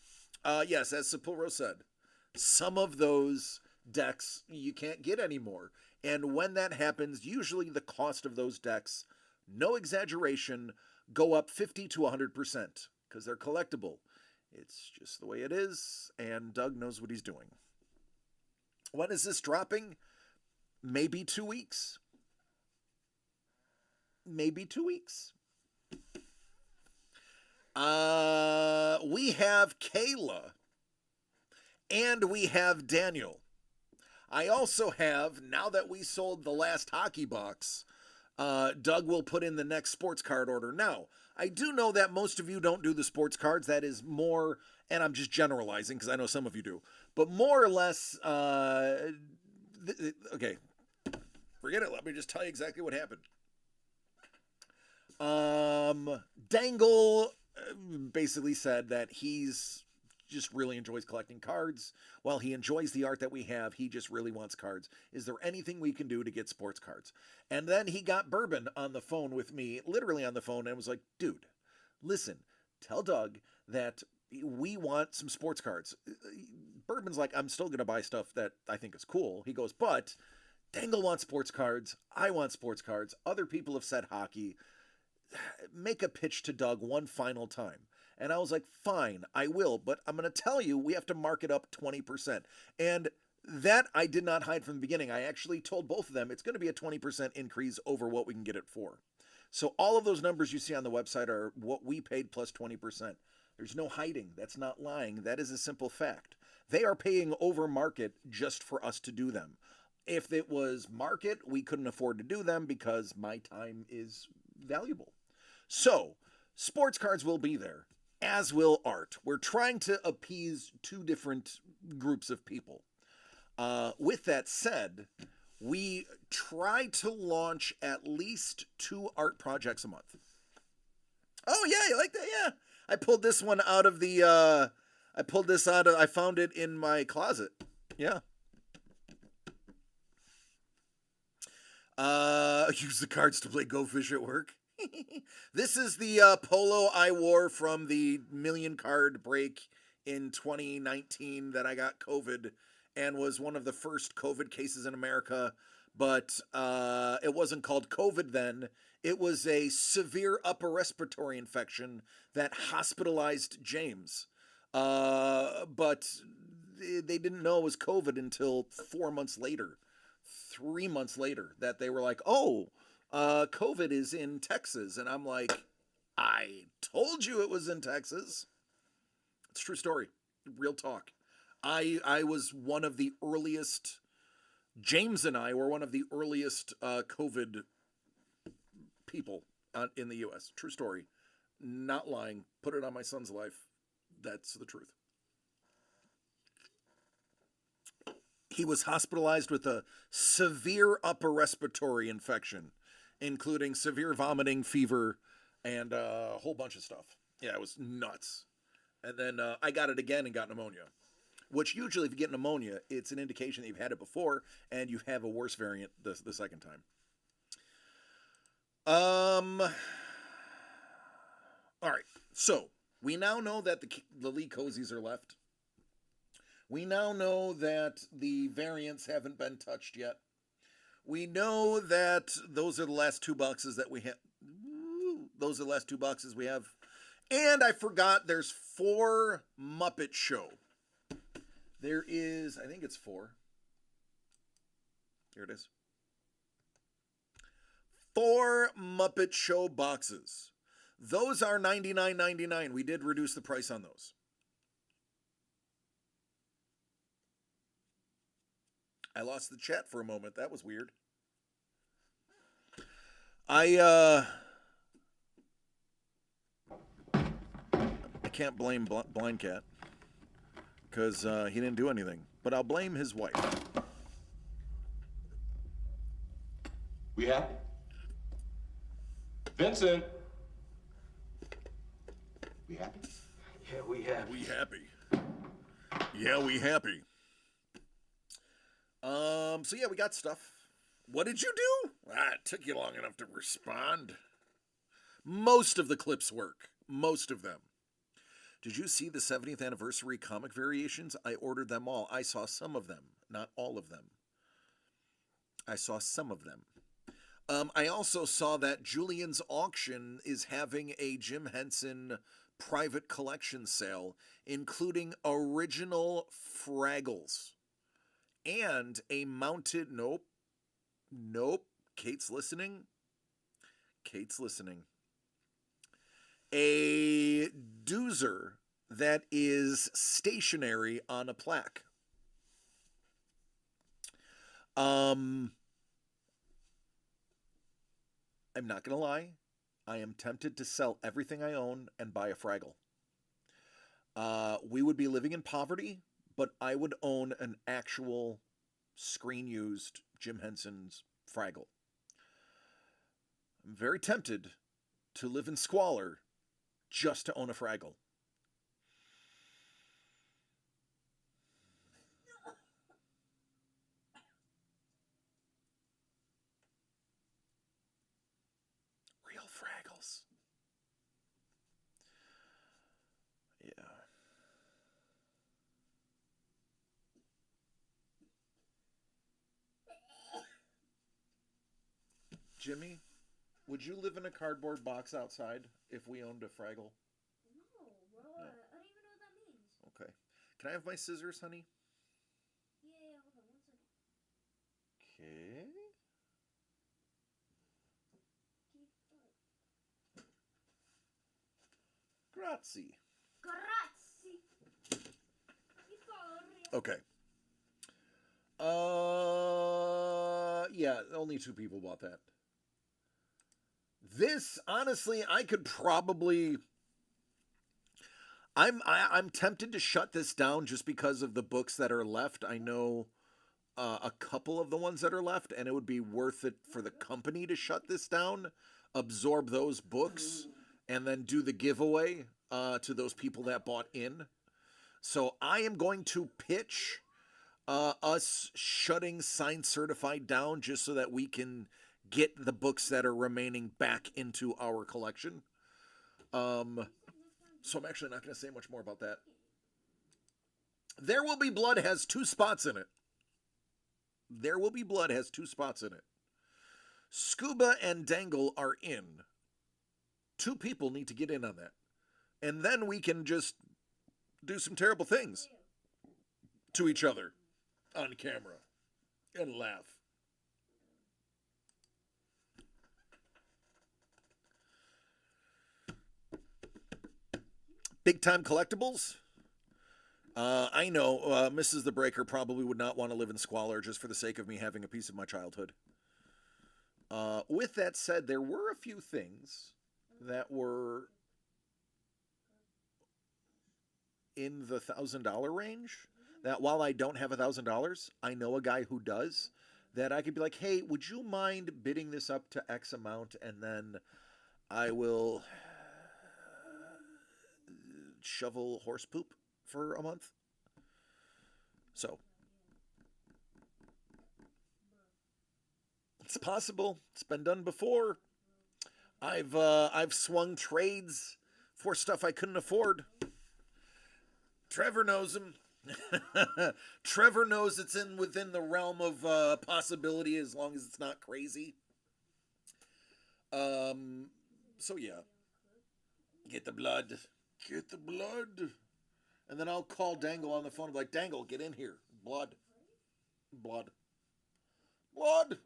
yes, as Sepulro said, some of those decks you can't get anymore. And when that happens, usually the cost of those decks, no exaggeration, go up 50 to 100% because they're collectible. It's just the way it is, and Doug knows what he's doing. When is this dropping? Maybe 2 weeks. Maybe 2 weeks. We have Kayla, and we have Daniel. I also have, now that we sold the last hockey box, Doug will put in the next sports card order. Now, I do know that most of you don't do the sports cards. That is more, and I'm just generalizing because I know some of you do, but more or less, okay, forget it. Let me just tell you exactly what happened. Dangle basically said that he's just really enjoys collecting cards. While he enjoys the art that we have, he just really wants cards. Is there anything we can do to get sports cards? And then he got Bourbon on the phone with me, literally on the phone, and was like, dude, listen, tell Doug that we want some sports cards. Bourbon's like, I'm still going to buy stuff that I think is cool. He goes, but Dangle wants sports cards. I want sports cards. Other people have said hockey. Make a pitch to Doug one final time. And I was like, fine, I will, but I'm going to tell you, we have to mark it up 20%. And that I did not hide from the beginning. I actually told both of them it's going to be a 20% increase over what we can get it for. So all of those numbers you see on the website are what we paid plus 20%. There's no hiding. That's not lying. That is a simple fact. They are paying over market just for us to do them. If it was market, we couldn't afford to do them because my time is valuable. So sports cards will be there, as will art. We're trying to appease two different groups of people. With that said, we try to launch at least 2 art projects a month. Oh yeah, you like that? Yeah. I pulled this one out of the I found it in my closet. Yeah. Use the cards to play Go Fish at work. This is the polo I wore from the million card break in 2019 that I got COVID and was one of the first COVID cases in America. But it wasn't called COVID then. It was a severe upper respiratory infection that hospitalized James. But they didn't know it was COVID until 4 months later, 3 months later, that they were like, oh, COVID is in Texas. And I'm like, I told you it was in Texas. It's a true story. Real talk. I was one of the earliest, James and I were one of the earliest COVID people in the U.S. True story. Not lying. Put it on my son's life. That's the truth. He was hospitalized with a severe upper respiratory infection, including severe vomiting, fever, and a whole bunch of stuff. Yeah, it was nuts. And then I got it again and got pneumonia, which usually if you get pneumonia, it's an indication that you've had it before and you have a worse variant the second time. All right. So we now know that the Lee Cozies are left. We now know that the variants haven't been touched yet. We know that those are the last two boxes that we have. Those are the last two boxes we have. And I forgot there's 4 Muppet Show. There is, I think it's 4. Here it is. 4 Muppet Show boxes. Those are $99.99. We did reduce the price on those. I lost the chat for a moment. That was weird. I can't blame Blind Cat because he didn't do anything, but I'll blame his wife. We happy? Vincent. We happy? Yeah, we have. We happy. Yeah, we happy. So yeah, we got stuff. What did you do? It took you long enough to respond. Most of the clips work. Most of them. Did you see the 70th anniversary comic variations? I ordered them all. I saw some of them, not all of them. I saw some of them. I also saw that Julian's Auction is having a Jim Henson private collection sale, including original Fraggles and a mounted, nope, Kate's listening. A doozer that is stationary on a plaque. I'm not going to lie. I am tempted to sell everything I own and buy a Fraggle. We would be living in poverty, but I would own an actual screen-used Jim Henson's Fraggle. I'm very tempted to live in squalor just to own a Fraggle. Real Fraggles. Yeah. Jimmy, would you live in a cardboard box outside if we owned a Fraggle? No, bro. No. I don't even know what that means. Okay. Can I have my scissors, honey? Yeah, hold on 1 second. Okay. Grazie. Grazie. Okay. Yeah, only 2 people bought that. This, honestly, I could probably... I'm tempted to shut this down just because of the books that are left. I know a couple of the ones that are left, and it would be worth it for the company to shut this down, absorb those books, and then do the giveaway to those people that bought in. So I am going to pitch us shutting Signed Certified down just so that we can get the books that are remaining back into our collection. So I'm actually not going to say much more about that. There Will Be Blood has 2 spots in it. There Will Be Blood has 2 spots in it. Scuba and Dangle are in. 2 people need to get in on that. And then we can just do some terrible things to each other on camera and laugh. Big Time Collectibles. I know Mrs. the Breaker probably would not want to live in squalor just for the sake of me having a piece of my childhood. With that said, there were a few things that were in the $1,000 range that while I don't have $1,000, I know a guy who does, that I could be like, hey, would you mind bidding this up to X amount, and then I will shovel horse poop for a month. So it's possible. It's been done before. I've swung trades for stuff I couldn't afford. Trevor knows him. Trevor knows it's within the realm of possibility as long as it's not crazy. So yeah. Get the blood. Get the blood. And then I'll call Dangle on the phone and be like, Dangle, get in here. Blood. Blood. Blood.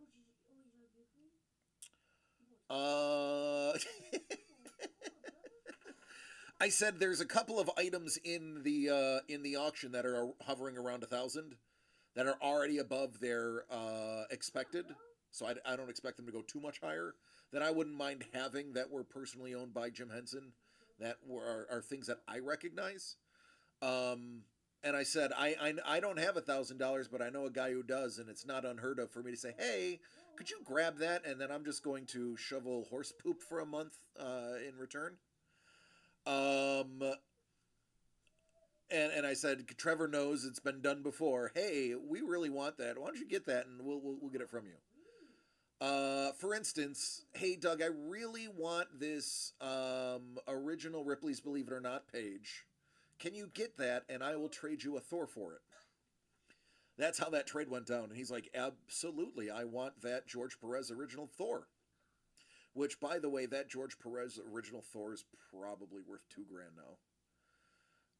I said there's a couple of items in the auction that are hovering around 1,000 that are already above their expected. So I don't expect them to go too much higher. That I wouldn't mind having that were personally owned by Jim Henson. That are things that I recognize. And I said, I don't have $1,000, but I know a guy who does, and it's not unheard of for me to say, hey, could you grab that? And then I'm just going to shovel horse poop for a month in return. And I said, Trevor knows it's been done before. Hey, we really want that. Why don't you get that, and we'll get it from you. For instance, hey, Doug, I really want this original Ripley's Believe It or Not page. Can you get that, and I will trade you a Thor for it? That's how that trade went down. And he's like, absolutely, I want that George Perez original Thor. Which, by the way, that George Perez original Thor is probably worth $2,000 now.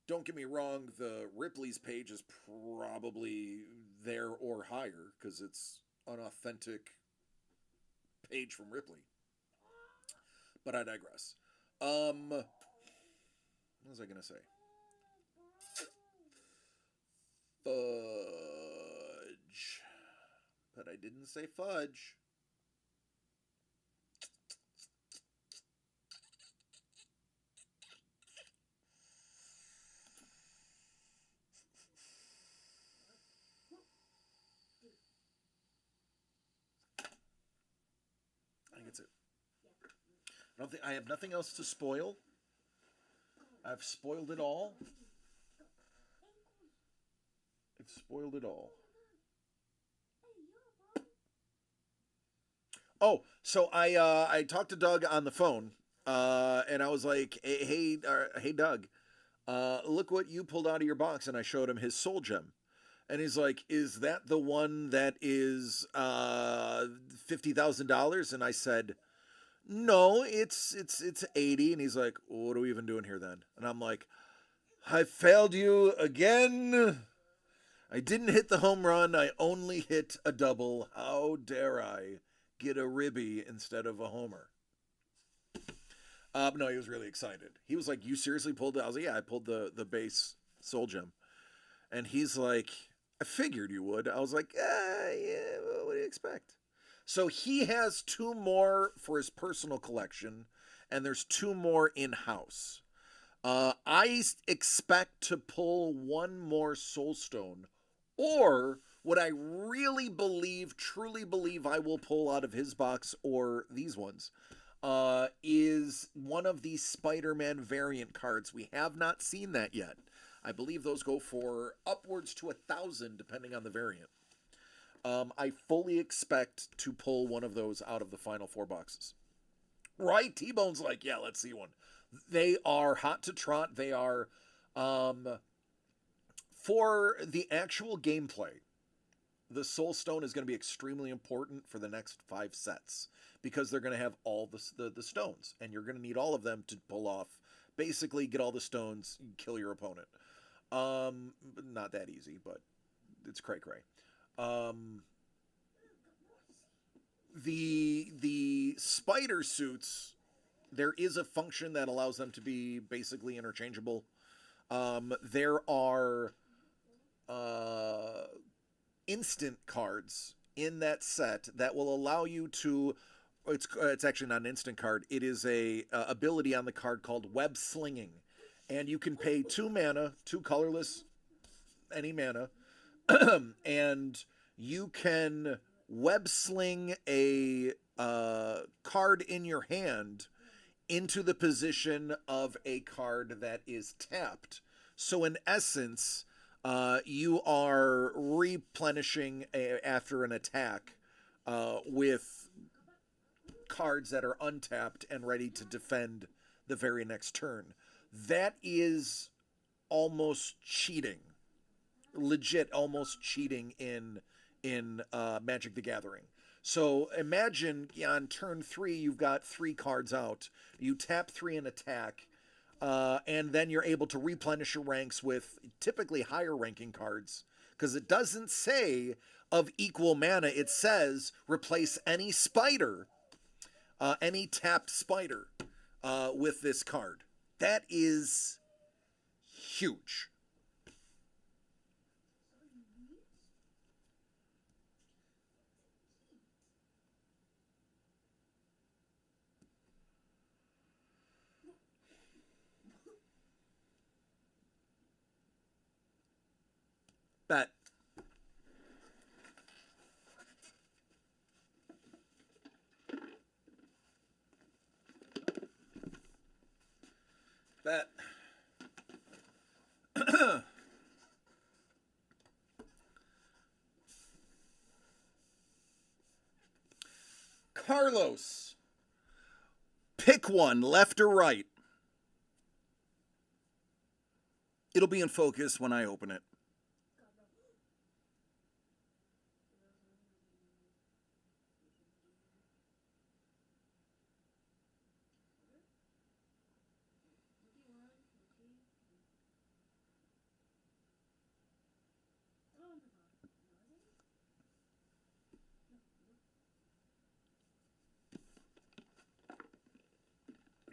Don't get me wrong, the Ripley's page is probably there or higher, because it's an authentic page from Ripley. But I digress. What was I going to say? Fudge. But I didn't say fudge. I think it's it. I have nothing else to spoil. I've spoiled it all. I've spoiled it all. Oh, so I talked to Doug on the phone, and I was like, hey Doug, look what you pulled out of your box, and I showed him his soul gem. And he's like, is that the one that is $50,000? And I said, no, it's 80. And he's like, what are we even doing here then? And I'm like, I failed you again. I didn't hit the home run. I only hit a double. How dare I get a ribby instead of a homer? No, he was really excited. He was like, you seriously pulled it? I was like, yeah, I pulled the base soul gem. And he's like, I figured you would. I was like, yeah, what do you expect? So he has 2 more for his personal collection, and there's 2 more in-house. I expect to pull 1 more soul stone, or what I really believe, truly believe I will pull out of his box or these ones. is one of these Spider-Man variant cards. We have not seen that yet. I believe those go for upwards to 1,000 depending on the variant. I fully expect to pull one of those out of the final 4 boxes. Right? T-Bone's like, yeah, let's see one. They are hot to trot. They are, for the actual gameplay, the Soul Stone is going to be extremely important for the next 5 sets because they're going to have all the stones, and you're going to need all of them to pull off, basically get all the stones, kill your opponent. Not that easy, but it's cray-cray. The spider suits, there is a function that allows them to be basically interchangeable. There are instant cards in that set that will allow you to, it's actually not an instant card, it is a ability on the card called Web Slinging, and you can pay 2 mana, 2 colorless, any mana, and you can web sling a card in your hand into the position of a card that is tapped. So in essence, you are replenishing after an attack with cards that are untapped and ready to defend the very next turn. That is almost cheating. Legit almost cheating in Magic the Gathering. So imagine on turn 3 you've got 3 cards out. You tap 3 and attack, and then you're able to replenish your ranks with typically higher ranking cards, because it doesn't say of equal mana. It says replace any spider, any tapped spider, with this card. That is huge. Bet. Bet. Carlos, pick one, left or right. It'll be in focus when I open it.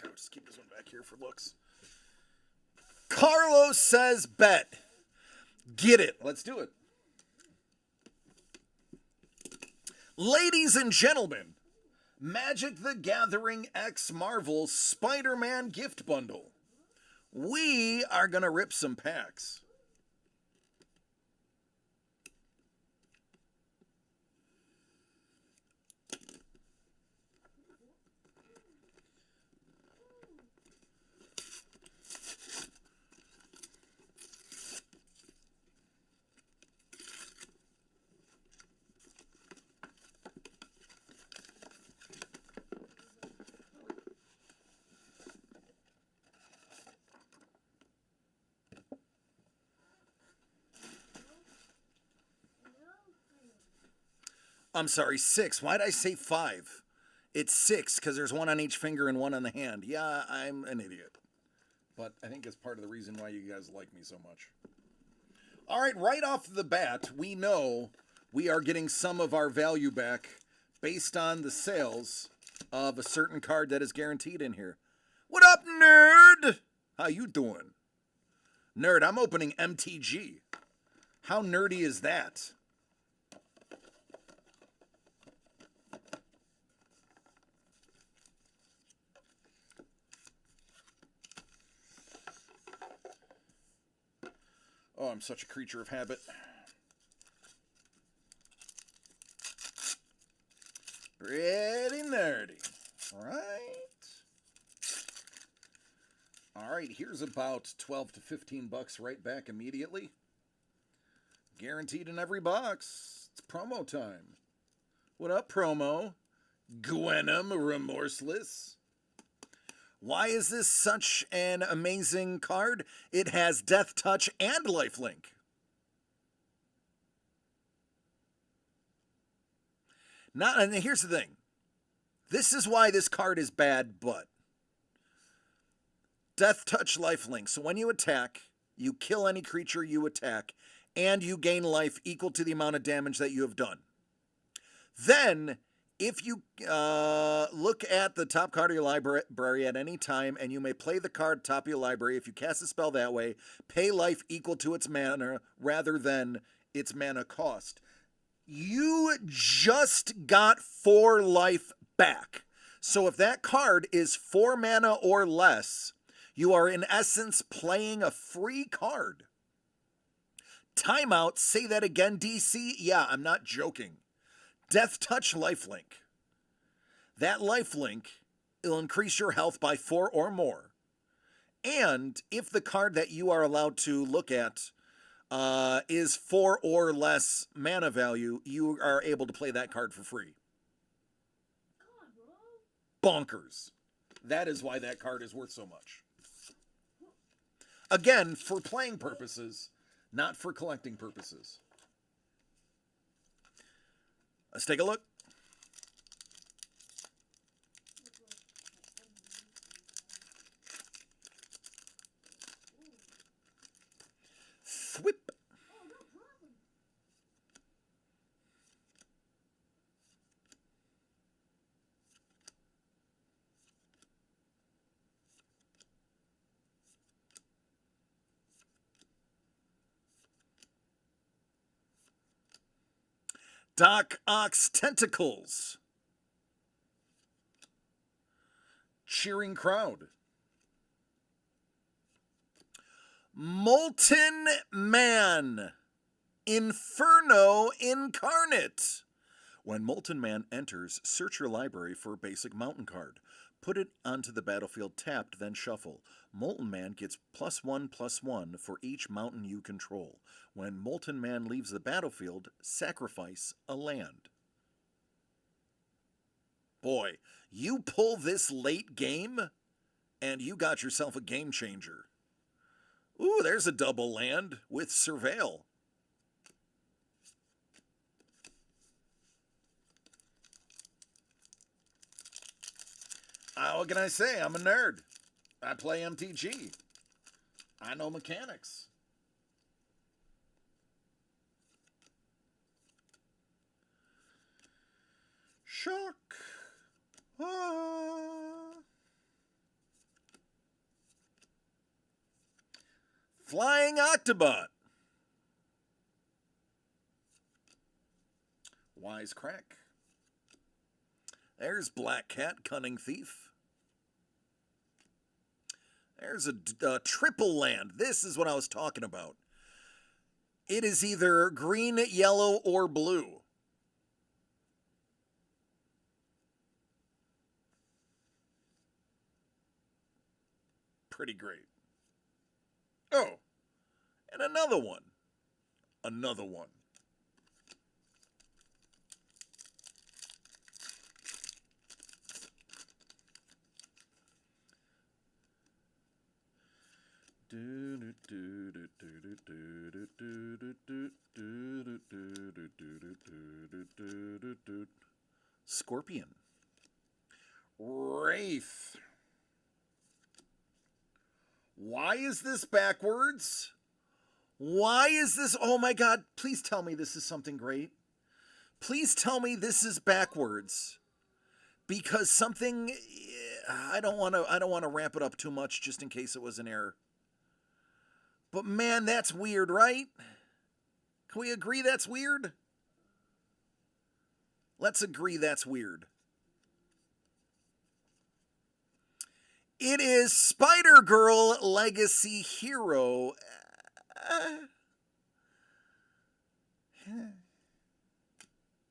I'll just keep this one back here for looks. Carlos says bet. Get it. Let's do it. Ladies and gentlemen, Magic the Gathering X Marvel Spider-Man gift bundle. We are going to rip some packs. I'm sorry, 6. Why did I say 5? It's 6 because there's one on each finger and one on the hand. Yeah, I'm an idiot. But I think it's part of the reason why you guys like me so much. All right off the bat, we know we are getting some of our value back based on the sales of a certain card that is guaranteed in here. What up, nerd? How you doing? Nerd, I'm opening MTG. How nerdy is that? Oh, I'm such a creature of habit. Pretty nerdy, right? here's about 12 to 15 bucks right back immediately. Guaranteed in every box. It's promo time. What up, promo? Gwenum Remorseless. Why is this such an amazing card? It has Death Touch and Lifelink. And here's the thing. This is why this card is bad, but Death Touch, Lifelink. So when you attack, you kill any creature you attack, and you gain life equal to the amount of damage that you have done. Then, if you look at the top card of your library at any time, and you may play the card top of your library, if you cast a spell that way, pay life equal to its mana rather than its mana cost. You just got 4 life back. So if that card is 4 mana or less, you are in essence playing a free card. Timeout, say that again, DC? Yeah, I'm not joking. Death Touch, Lifelink. That lifelink will increase your health by 4 or more. And if the card that you are allowed to look at is 4 or less mana value, you are able to play that card for free. Bonkers. That is why that card is worth so much. Again, for playing purposes, not for collecting purposes. Let's take a look. Thwip. Doc Ock's Tentacles. Cheering Crowd. Molten Man. Inferno Incarnate. When Molten Man enters, search your library for a basic mountain card. Put it onto the battlefield tapped, then shuffle. Molten Man gets +1/+1 for each mountain you control. When Molten Man leaves the battlefield, sacrifice a land. Boy, you pull this late game, and you got yourself a game changer. Ooh, there's a double land with Surveil. What can I say? I'm a nerd. I play MTG. I know mechanics. Shock. Flying Octobot. Wise Crack. There's Black Cat, Cunning Thief. There's a triple land. This is what I was talking about. It is either green, yellow, or blue. Pretty great. Oh, and another one. Another one. Scorpion. Wraith. Why is this backwards? Why is this? Oh my God, please tell me this is something great. Please tell me this is backwards. Because something, I don't want to ramp it up too much just in case it was an error. But man, that's weird, right? Can we agree that's weird? Let's agree that's weird. It is Spider-Girl Legacy Hero.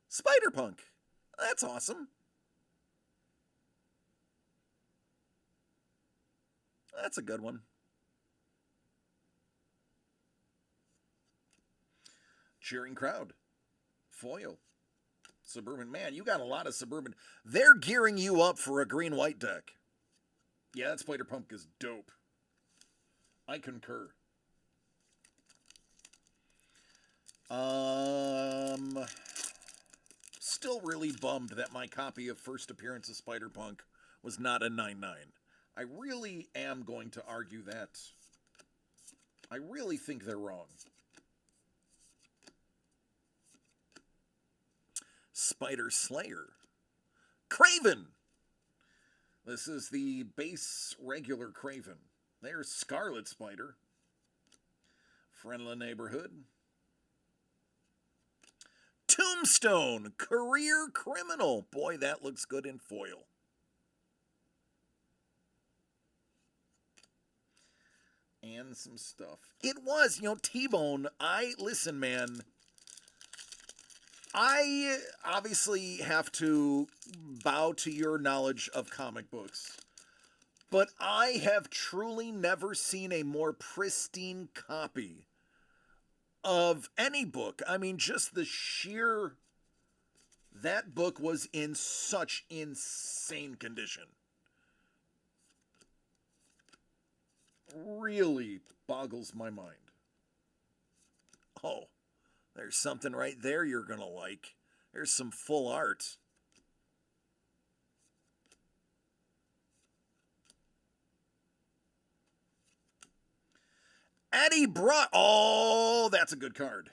Spider-Punk. That's awesome. That's a good one. Cheering crowd. Foil. Suburban. Man, you got a lot of Suburban. They're gearing you up for a green-white deck. Yeah, that Spider-Punk is dope. I concur. Still really bummed that my copy of First Appearance of Spider-Punk was not a 9/9. I really am going to argue that. I really think they're wrong. Spider Slayer. Craven! This is the base regular Craven. There's Scarlet Spider. Friendly Neighborhood. Tombstone, Career Criminal. Boy, that looks good in foil. And some stuff. It was, T-Bone, listen, man. I obviously have to bow to your knowledge of comic books. But I have truly never seen a more pristine copy of any book. I mean, just the sheer... That book was in such insane condition. Really boggles my mind. Oh, there's something right there you're going to like. There's some full art. Eddie Brock. Oh, that's a good card.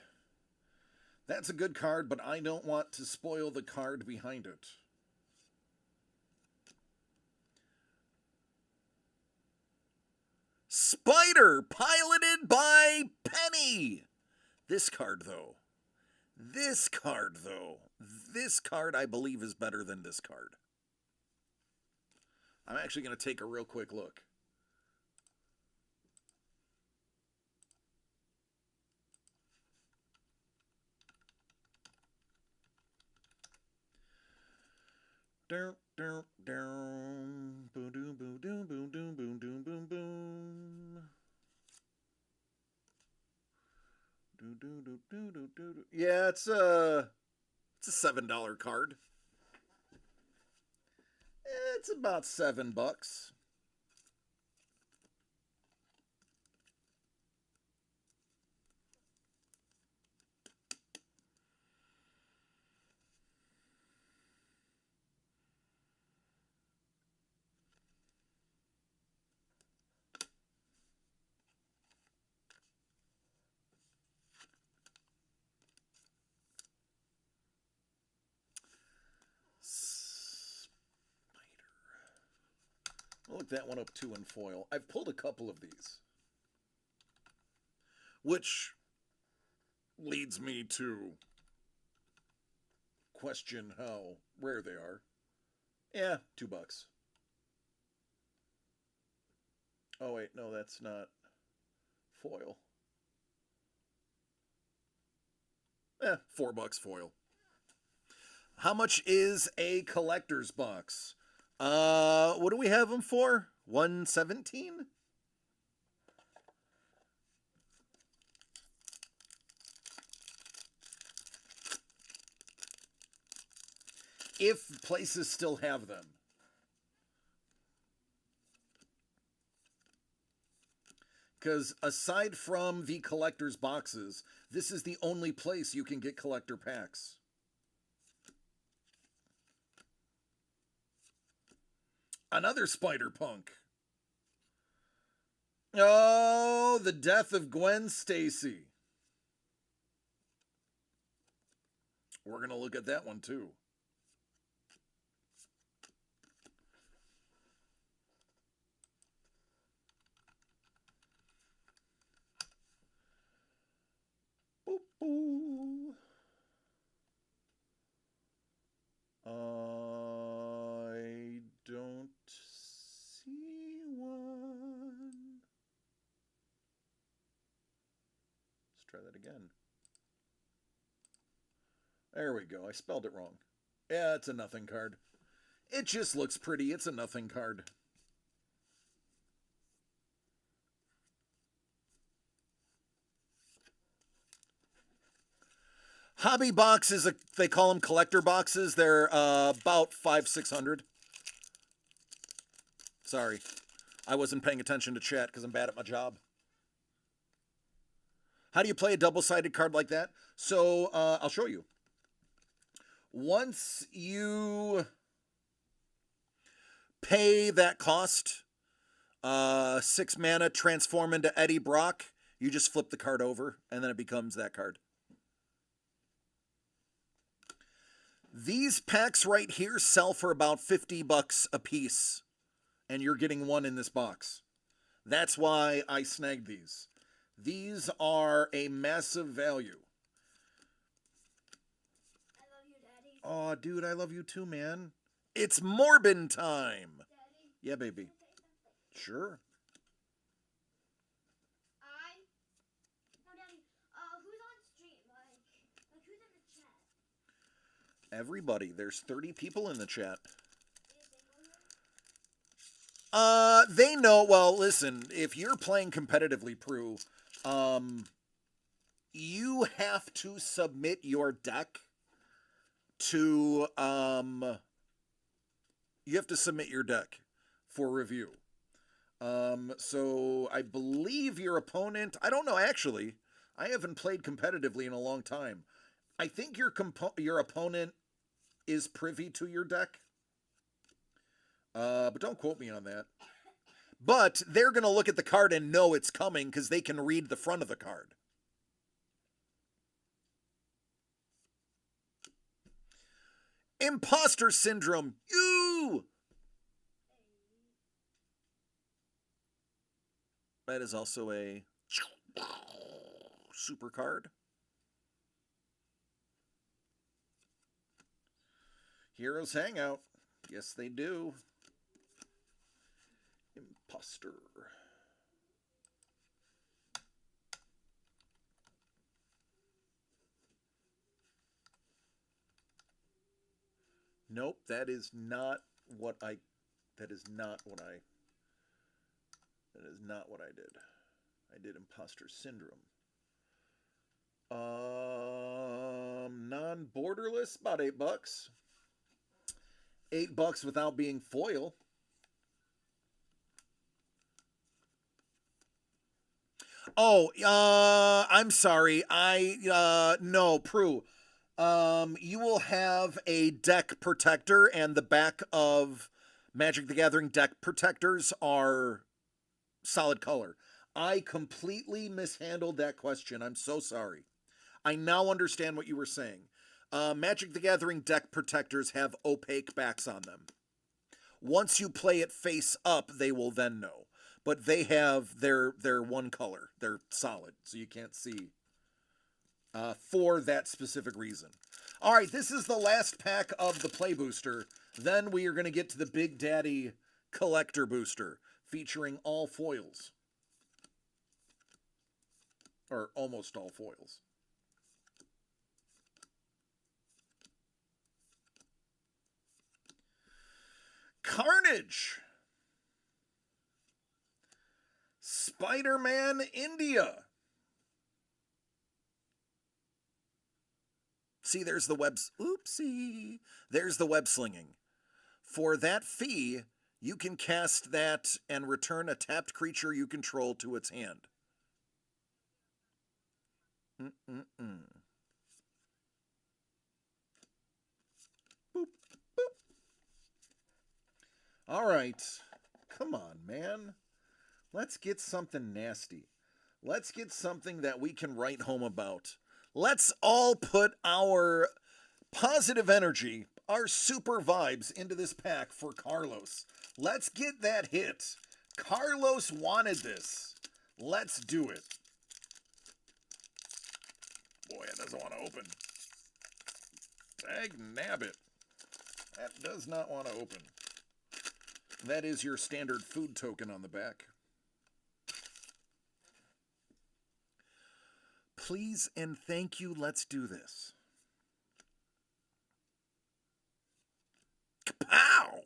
That's a good card, but I don't want to spoil the card behind it. Spider, piloted by Penny. This card, though. This card, I believe, is better than this card. I'm actually going to take a real quick look. Down, down, down. Boom, boom, boom, boom, boom, boom, boom, boom, boom, boom. Do, do, do, do, do, do. Yeah, it's a $7 card. It's about $7. I'll look that one up too in foil. I've pulled a couple of these. Which leads me to question how rare they are. Yeah, $2. Oh wait, no, that's not foil. $4 foil. How much is a collector's box? What do we have them for? $117? If places still have them. Because aside from the collector's boxes, this is the only place you can get collector packs. Another Spider-Punk. Oh, the death of Gwen Stacy. We're going to look at that one too. Boop, boop. I don't see one. Let's try that again. There we go. I spelled it wrong. Yeah, it's a nothing card. It just looks pretty. It's a nothing card. Hobby boxes, they call them collector boxes. They're about 500-600. Sorry, I wasn't paying attention to chat because I'm bad at my job. How do you play a double-sided card like that? So I'll show you. Once you pay that cost, 6 mana, transform into Eddie Brock, you just flip the card over, and then it becomes that card. These packs right here sell for about $50 a piece, and you're getting one in this box. That's why I snagged these. These are a massive value. I love you, Daddy. Oh, dude, I love you too, man. It's Morbin time. Daddy, Yeah, baby. can I say something? Sure. No, Daddy. Who's on stream? Like who's in the chat? Everybody. There's 30 people in the chat. Is Zango here? They know. Well, listen, if you're playing competitively, Prue, you have to submit your deck to, you have to submit your deck for review. So I believe your opponent, I don't know, actually, I haven't played competitively in a long time. I think your opponent is privy to your deck. But don't quote me on that. But they're going to look at the card and know it's coming because they can read the front of the card. Imposter syndrome. You! That is also a super card. Heroes Hangout. Yes, they do. Imposter. Nope, that is not what I did. I did imposter syndrome. Non-borderless, about $8. $8 without being foil. Oh, I'm sorry. No, Prue. You will have a deck protector, and the back of Magic the Gathering deck protectors are solid color. I completely mishandled that question. I'm so sorry. I now understand what you were saying. Magic the Gathering deck protectors have opaque backs on them. Once you play it face up, they will then know. But they have their one color. They're solid, so you can't see for that specific reason. All right, this is the last pack of the Play Booster. Then we are going to get to the Big Daddy Collector Booster, featuring all foils. Or almost all foils. Carnage. Spider-Man India. See, there's the web. Oopsie. There's the web slinging. For that fee, you can cast that and return a tapped creature you control to its hand. Boop, boop. All right. Come on, man. Let's get something nasty. Let's get something that we can write home about. Let's all put our positive energy, our super vibes into this pack for Carlos. Let's get that hit. Carlos wanted this. Let's do it. Boy, it doesn't want to open. Dag nabbit. That does not want to open. That is your standard food token on the back. Please and thank you. Let's do this. Kapow!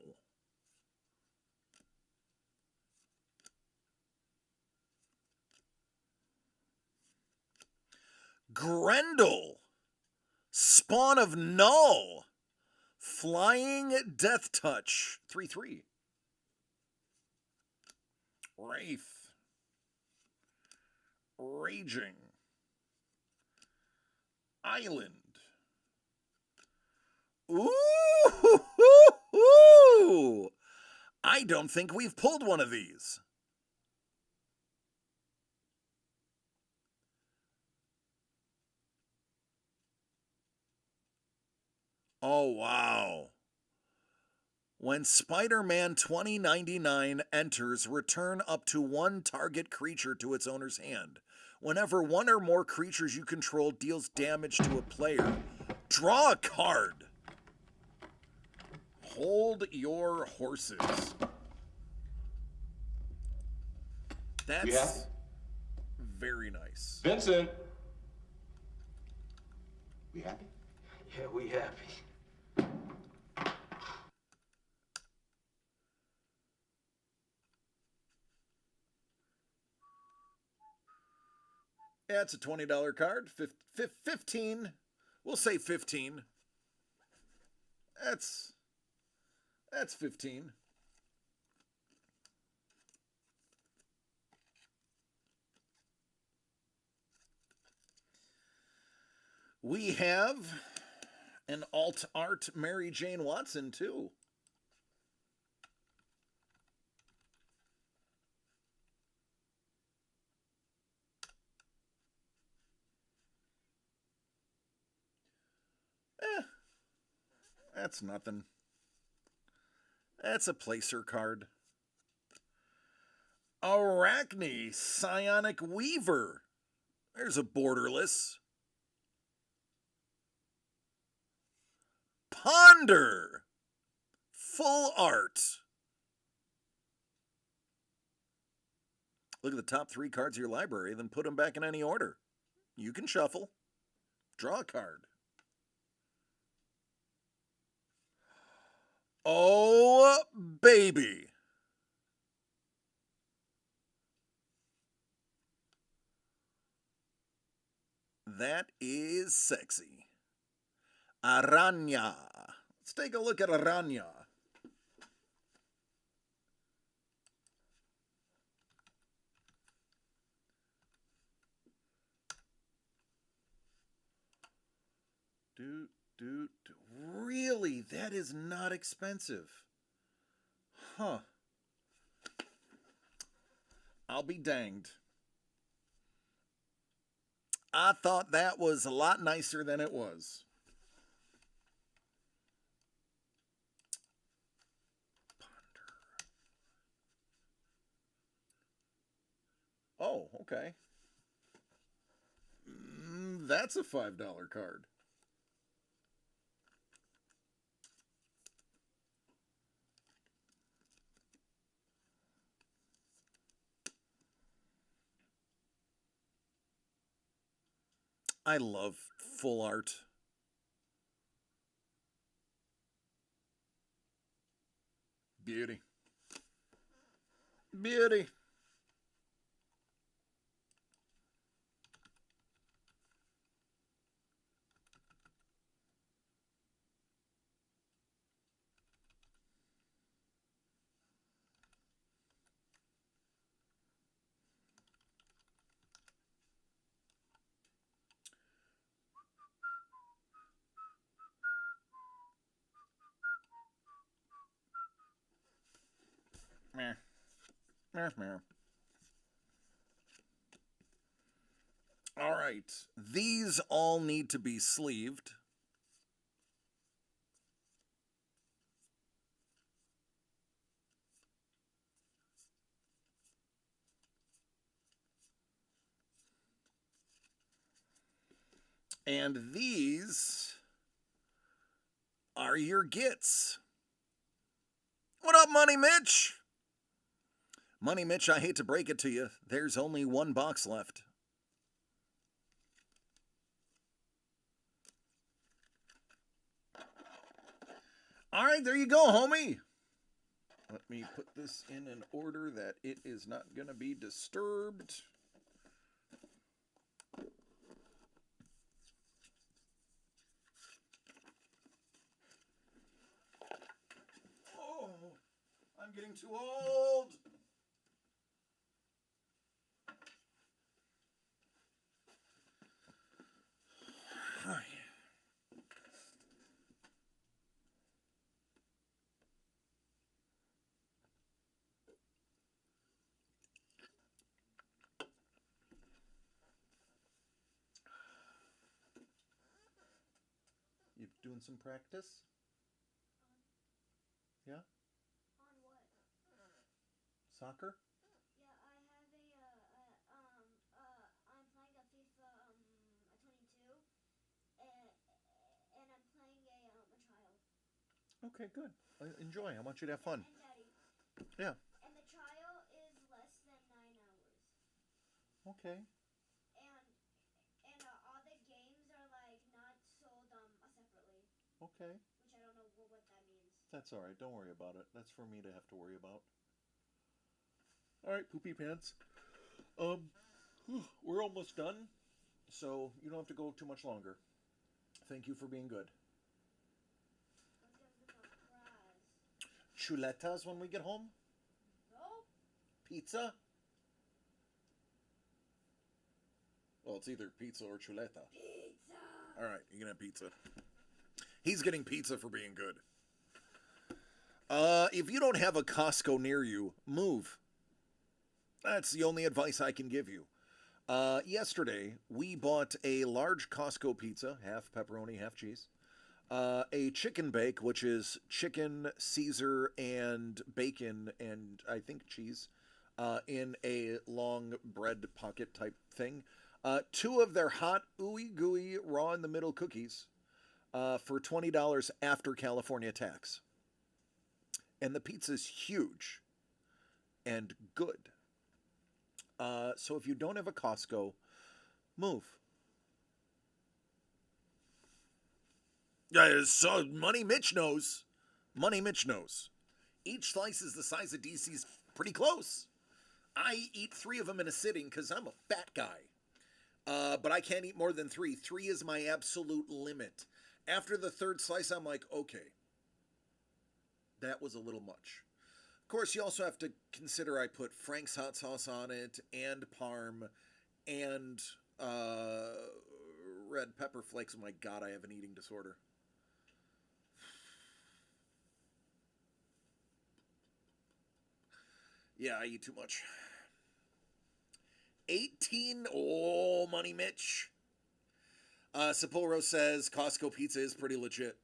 Grendel. Spawn of Null. Flying Death Touch. 3/3. Wraith. Raging. Island. Ooh! I don't think we've pulled one of these. Oh, wow. When Spider-Man 2099 enters, return up to one target creature to its owner's hand. Whenever one or more creatures you control deals damage to a player, draw a card. Hold your horses. That's very nice. Vincent. We happy? Yeah, we happy. Yeah, it's a $20 card. 15. We'll say 15. That's 15. We have an alt art Mary Jane Watson too. That's nothing. That's a placer card. Arachne Psionic Weaver. There's a borderless. Ponder. Full art. Look at the top 3 cards of your library, then put them back in any order. You can shuffle. Draw a card. Oh, baby. That is sexy. Araña. Let's take a look at Araña. Really? That is not expensive. Huh. I'll be danged. I thought that was a lot nicer than it was. Oh, okay. That's a $5 card. I love full art. Beauty. Beauty. Meh. Meh, meh. All right. These all need to be sleeved. And these are your gets. What up, Money Mitch? Money Mitch, I hate to break it to you. There's only one box left. All right, there you go, homie. Let me put this in an order that it is not going to be disturbed. getting too old. You doing some practice? Yeah? On what? Soccer? Yeah, I have I'm playing a FIFA, a 22, and I'm playing a trial. Okay, good. Enjoy. I want you to have fun. And Daddy. Yeah. And the trial is less than 9 hours. Okay. And all the games are like not sold separately. Okay. Which I don't know what that means. That's all right. Don't worry about it. That's for me to have to worry about. All right, poopy pants. We're almost done, so you don't have to go too much longer. Thank you for being good. Let's give them a prize. Chuletas when we get home? Nope. Pizza? Well, it's either pizza or chuleta. Pizza. All right, you can have pizza. He's getting pizza for being good. If you don't have a Costco near you, move. That's the only advice I can give you. Yesterday, we bought a large Costco pizza, half pepperoni, half cheese. A chicken bake, which is chicken, Caesar, and bacon, and I think cheese, in a long bread pocket type thing. 2 of their hot, ooey gooey, raw in the middle cookies for $20 after California tax. And the pizza's huge and good. So if you don't have a Costco, move. Yeah, so Money Mitch knows. Money Mitch knows. Each slice is the size of DC's pretty close. I eat 3 of them in a sitting because I'm a fat guy. But I can't eat more than 3. 3 is my absolute limit. After the 3rd slice, I'm like, okay, that was a little much. Of course, you also have to consider I put Frank's hot sauce on it, and Parm, and red pepper flakes. Oh my God, I have an eating disorder. Yeah, I eat too much. 18. Oh, Money Mitch. Sapporo says Costco pizza is pretty legit.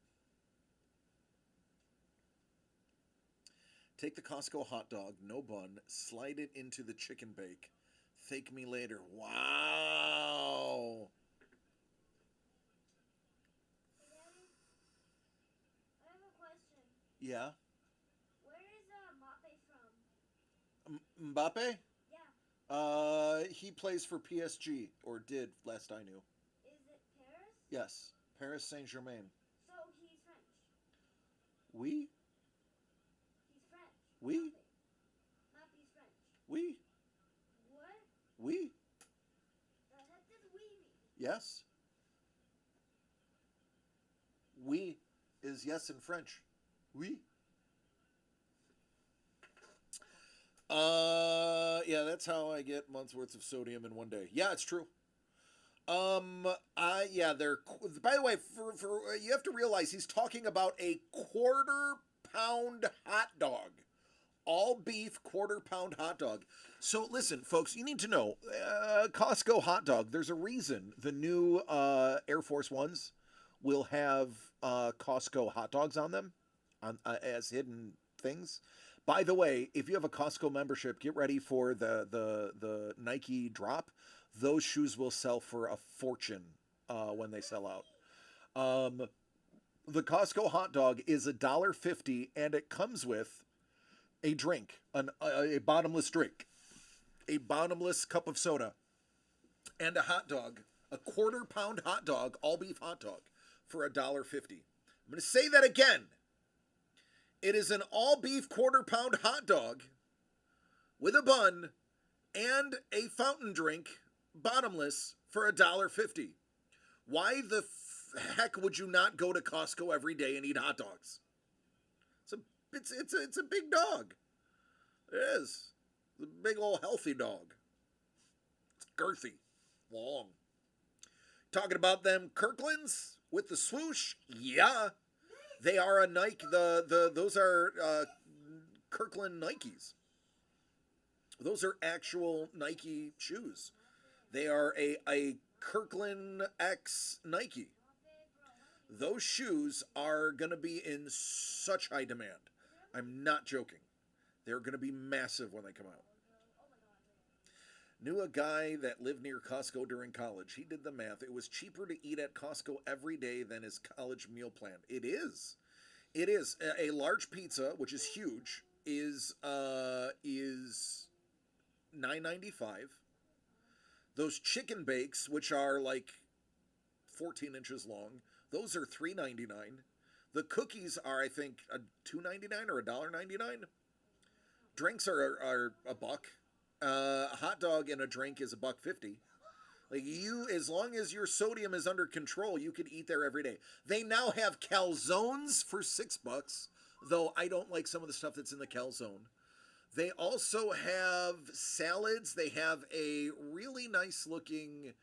Take the Costco hot dog, no bun, slide it into the chicken bake. Thank me later. Wow. Daddy, I have a question. Yeah. Where is Mbappe from? Mbappe? Yeah. He plays for PSG, or did, last I knew. Is it Paris? Yes, Paris Saint-Germain. So he's French. Oui? He's French. Oui? Mbappe's French. Oui? What? Oui? The heck does we mean? Yes. Oui is yes in French. Oui. Yeah, that's how I get months worth of sodium in one day. Yeah, it's true. They're, by the way, for you have to realize he's talking about a quarter-pound hot dog. All beef quarter-pound hot dog. So listen, folks, you need to know, Costco hot dog, there's a reason the new Air Force Ones will have Costco hot dogs on them as hidden things. By the way, if you have a Costco membership, get ready for the Nike drop. Those shoes will sell for a fortune when they sell out. The Costco hot dog is $1.50, and it comes with a drink, a bottomless drink, a bottomless cup of soda, and a hot dog, a quarter-pound hot dog, all beef hot dog, for $1.50. I'm going to say that again. It is an all-beef quarter-pound hot dog with a bun and a fountain drink, bottomless, for $1.50. Why the heck would you not go to Costco every day and eat hot dogs? It's a big dog. It is. It's a big old healthy dog. It's girthy, long. Talking about them Kirklands with the swoosh, yeah, they are a Nike. Those are Kirkland Nikes. Those are actual Nike shoes. They are a Kirkland X Nike. Those shoes are going to be in such high demand. I'm not joking. They're going to be massive when they come out. Knew a guy that lived near Costco during college. He did the math. It was cheaper to eat at Costco every day than his college meal plan. It is. It is. A large pizza, which is huge, is $9.95. Those chicken bakes, which are like 14 inches long, those are $3.99. The cookies are, I think, $2.99 or $1.99. Drinks are a buck. A hot dog and a drink is $1.50. Like you, as long as your sodium is under control, you could eat there every day. They now have calzones for $6, though I don't like some of the stuff that's in the calzone. They also have salads. They have a really nice looking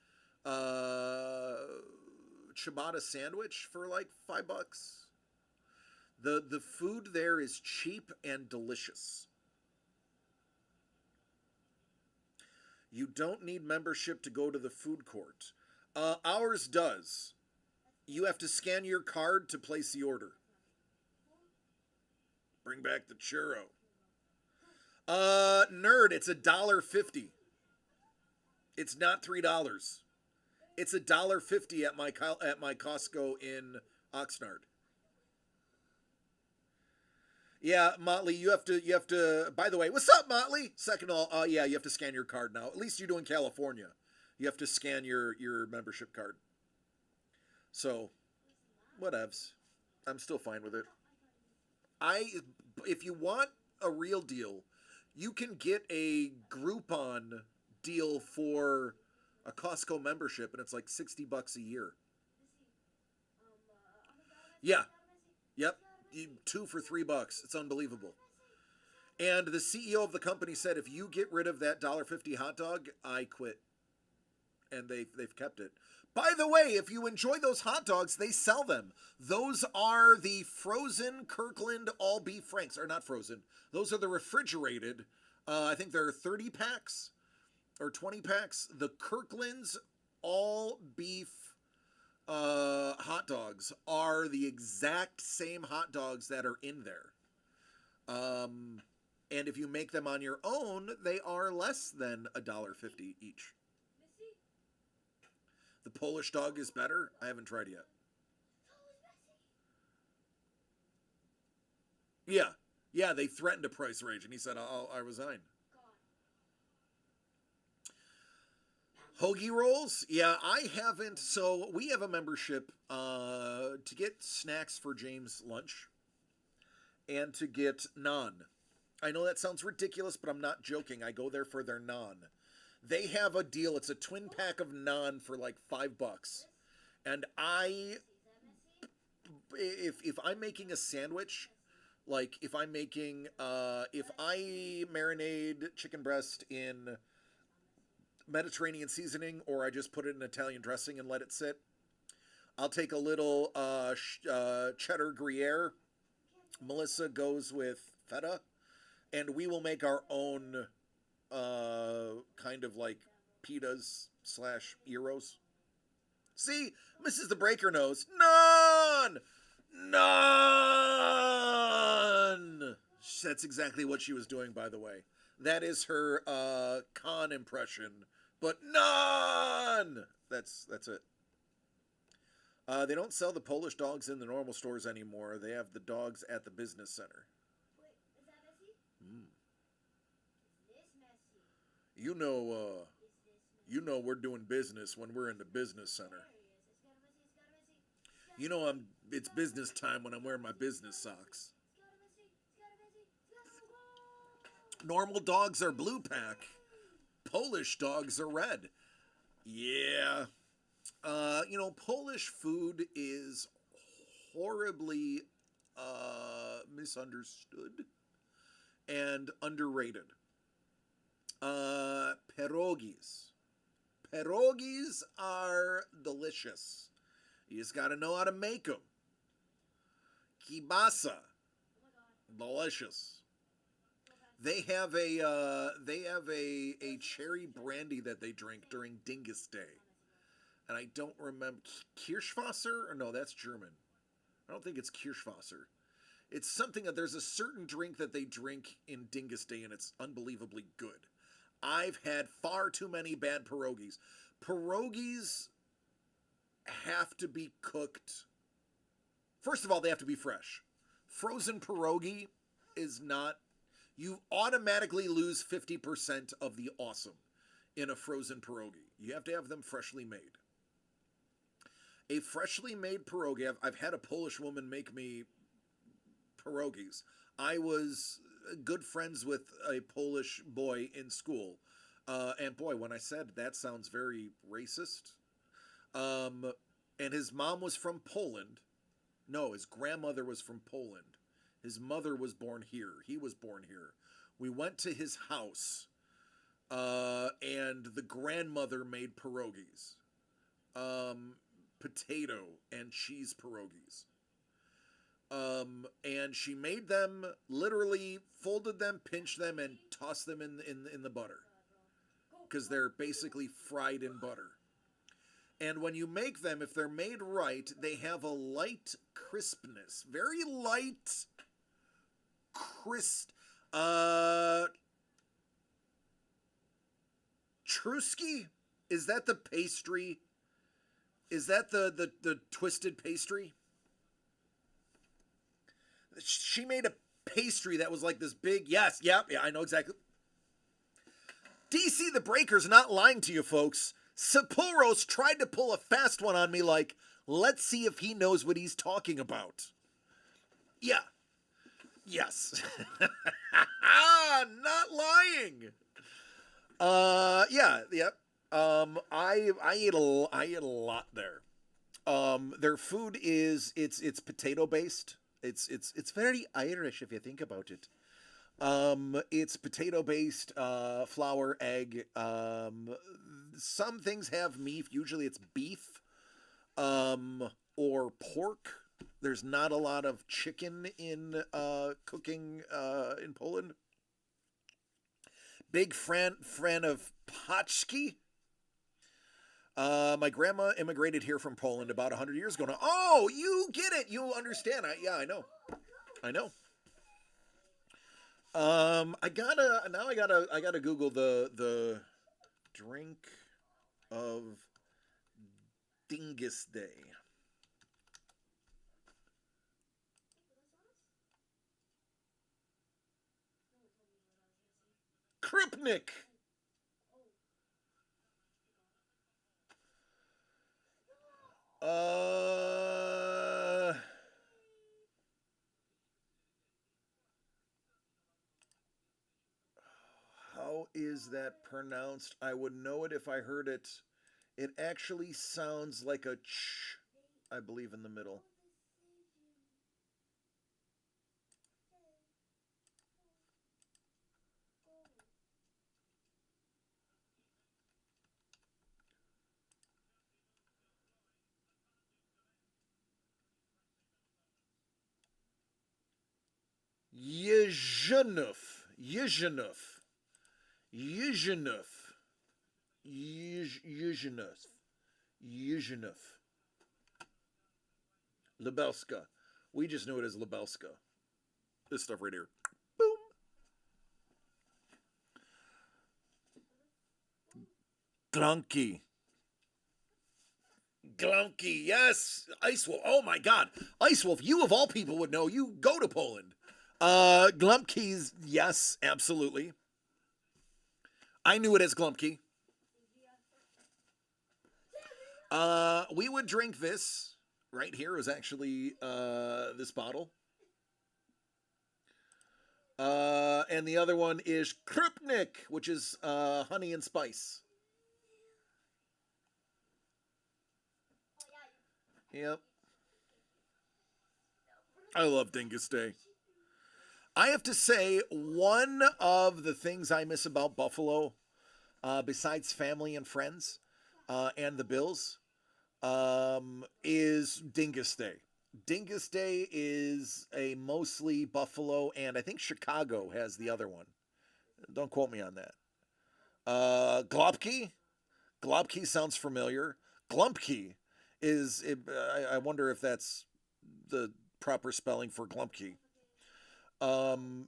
ciabatta sandwich for like $5. The food there is cheap and delicious. You don't need membership to go to the food court. Ours does. You have to scan your card to place the order. Bring back the churro. Nerd, it's $1.50. It's not $3. It's $1.50 at my Costco in Oxnard. Yeah, Motley, you have to, by the way, what's up, Motley? Second of all, yeah, you have to scan your card now. At least you do in California. You have to scan your membership card. So, whatevs. I'm still fine with it. If you want a real deal, you can get a Groupon deal for a Costco membership, and it's like $60 a year. Yeah. Yep. 2 for $3. It's unbelievable. And the CEO of the company said, if you get rid of that $1.50 hot dog, I quit. And they've kept it. By the way, if you enjoy those hot dogs, they sell them. Those are the frozen Kirkland all beef franks. Or not frozen. Those are the refrigerated. I think they're 30 packs or 20 packs. The Kirkland's all beef hot dogs are the exact same hot dogs that are in there. And if you make them on your own, they are less than $1.50 each. The Polish dog is better. I haven't tried yet. Yeah, they threatened a price range, and he said, I resign. Hoagie rolls? Yeah, I haven't. So we have a membership to get snacks for James' lunch and to get naan. I know that sounds ridiculous, but I'm not joking. I go there for their naan. They have a deal. It's a twin pack of naan for like $5. And if I'm making a sandwich, like if I marinate chicken breast in Mediterranean seasoning, or I just put it in Italian dressing and let it sit, I'll take a little cheddar Gruyere. Melissa goes with feta, and we will make our own kind of like pitas / gyros. See, Mrs. the Breaker knows. None! That's exactly what she was doing, by the way. That is her con impression. But none! That's it. They don't sell the Polish dogs in the normal stores anymore. They have the dogs at the business center. Wait, is that messy? Is this messy? You know we're doing business when we're in the business center. You know it's business time when I'm wearing my business socks. Normal dogs are blue pack. Polish dogs are red. Yeah. Polish food is horribly misunderstood. and underrated. Pierogies. Pierogies are delicious. You just got to know how to make them. Kibasa, delicious. They have a cherry brandy that they drink during Dingus Day, and I don't remember Kirschwasser. Or no, that's German. I don't think it's Kirschwasser. It's something that there's a certain drink that they drink in Dingus Day, and it's unbelievably good. I've had far too many bad pierogies. Pierogies have to be cooked. First of all, they have to be fresh. Frozen pierogi is not. You automatically lose 50% of the awesome in a frozen pierogi. You have to have them freshly made. A freshly made pierogi, I've had a Polish woman make me pierogies. I was good friends with a Polish boy in school. And boy, when I said that sounds very racist. And his mom was from Poland. No, his grandmother was from Poland. His mother was born here. He was born here. We went to his house, and the grandmother made pierogies. Potato and cheese pierogies. And she made them, literally folded them, pinched them, and tossed them in the butter. Because they're basically fried in butter. And when you make them, if they're made right, they have a light crispness. Very light, crisp. Truski? Is that the pastry? Is that the twisted pastry? She made a pastry that was like this big, yeah, I know exactly. DC the Breaker's not lying to you, folks. Sapulros tried to pull a fast one on me like, let's see if he knows what he's talking about. Yeah. Yes. Not lying. Yeah. I ate a lot there. Their food is it's potato based. It's very Irish if you think about it. It's potato based, flour, egg. Some things have meat. Usually it's beef, or pork. There's not a lot of chicken in cooking in Poland. Big fan of paczki. My grandma immigrated here from Poland about 100 years ago now. Oh, you get it. You understand. I know. I gotta Google the drink of Dingus Day. Krupnik. How is that pronounced? I would know it if I heard it. It actually sounds like a ch, I believe, in the middle. Yezhenov. Lebelska. We just know it as Lebelska. This stuff right here. Boom. Glunky, yes. Ice Wolf. Oh my God. Ice Wolf, you of all people would know. You go to Poland. Glumpkies, yes, absolutely. I knew it as Glumpki. We would drink this right here. It was actually this bottle. And the other one is Krupnik, which is honey and spice. Yep. I love Dingus Day. I have to say, one of the things I miss about Buffalo, besides family and friends, and the Bills, is Dingus Day. Dingus Day is a mostly Buffalo, and I think Chicago has the other one. Don't quote me on that. Glopke? Glopke sounds familiar. Glumpke is, I wonder if that's the proper spelling for Glumpke.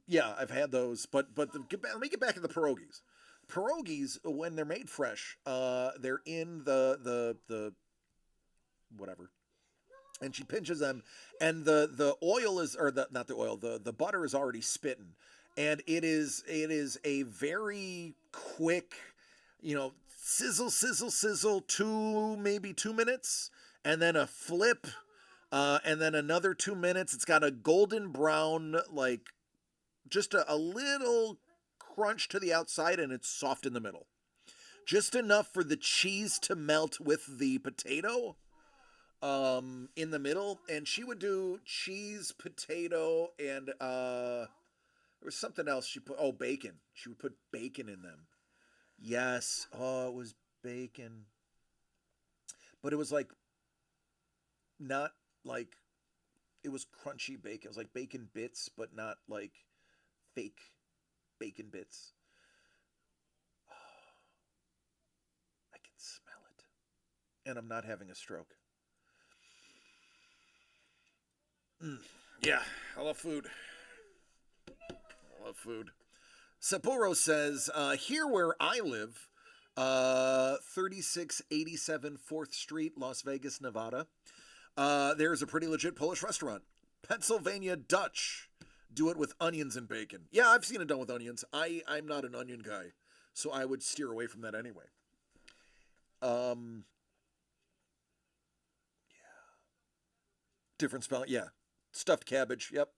Yeah, I've had those, but let me get back to the pierogies. Pierogies, when they're made fresh, they're in the whatever, and she pinches them, and the oil is, or the not the oil, the butter is already spitting, and it is a very quick, sizzle, sizzle, sizzle, maybe 2 minutes, and then a flip. And then another 2 minutes. It's got a golden brown, like just a little crunch to the outside, and it's soft in the middle. Just enough for the cheese to melt with the potato in the middle. And she would do cheese, potato, and there was something else she put. Oh, bacon. She would put bacon in them. Yes. Oh, it was bacon. But it was like not like, it was crunchy bacon. It was like bacon bits, but not like fake bacon bits. Oh, I can smell it. And I'm not having a stroke. Yeah, I love food. I love food. Sapporo says, here where I live, 3687 4th Street, Las Vegas, Nevada. There's a pretty legit Polish restaurant. Pennsylvania Dutch. Do it with onions and bacon. Yeah, I've seen it done with onions. I'm not an onion guy, so I would steer away from that anyway. Yeah. Different spelling. Yeah. Stuffed cabbage. Yep.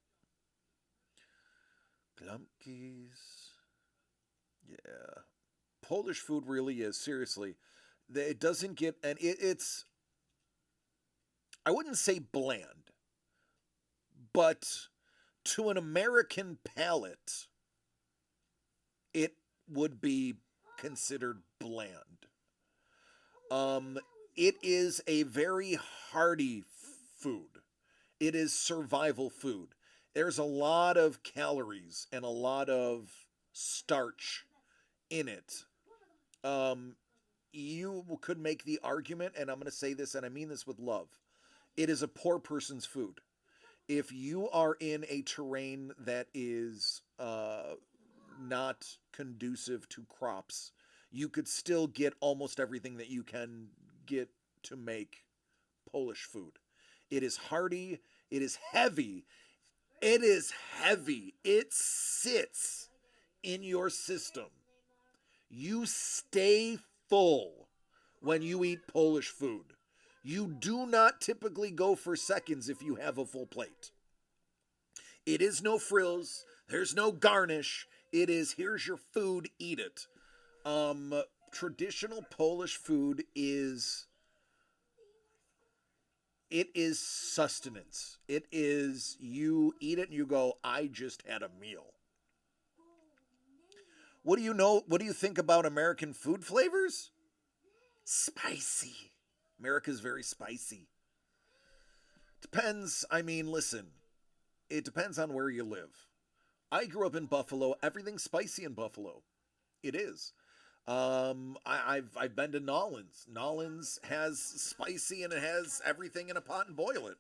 Glumpkies. Yeah. Polish food really is, seriously. It doesn't get, and it's, I wouldn't say bland, but to an American palate, it would be considered bland. It is a very hearty food. It is survival food. There's a lot of calories and a lot of starch in it. You could make the argument, and I'm going to say this, and I mean this with love. It is a poor person's food. If you are in a terrain that is not conducive to crops, you could still get almost everything that you can get to make Polish food. It is hearty. It is heavy. It is heavy. It sits in your system. You stay full when you eat Polish food. You do not typically go for seconds if you have a full plate. It is no frills. There's no garnish. It is, here's your food, eat it. Traditional Polish food is, it is sustenance. It is, you eat it and you go, I just had a meal. What do you know? What do you think about American food flavors? Spicy. America's very spicy. Depends. I mean, listen, it depends on where you live. I grew up in Buffalo. Everything's spicy in Buffalo. It is. I've been to Nollins. Nollins has spicy and it has everything in a pot and boil it.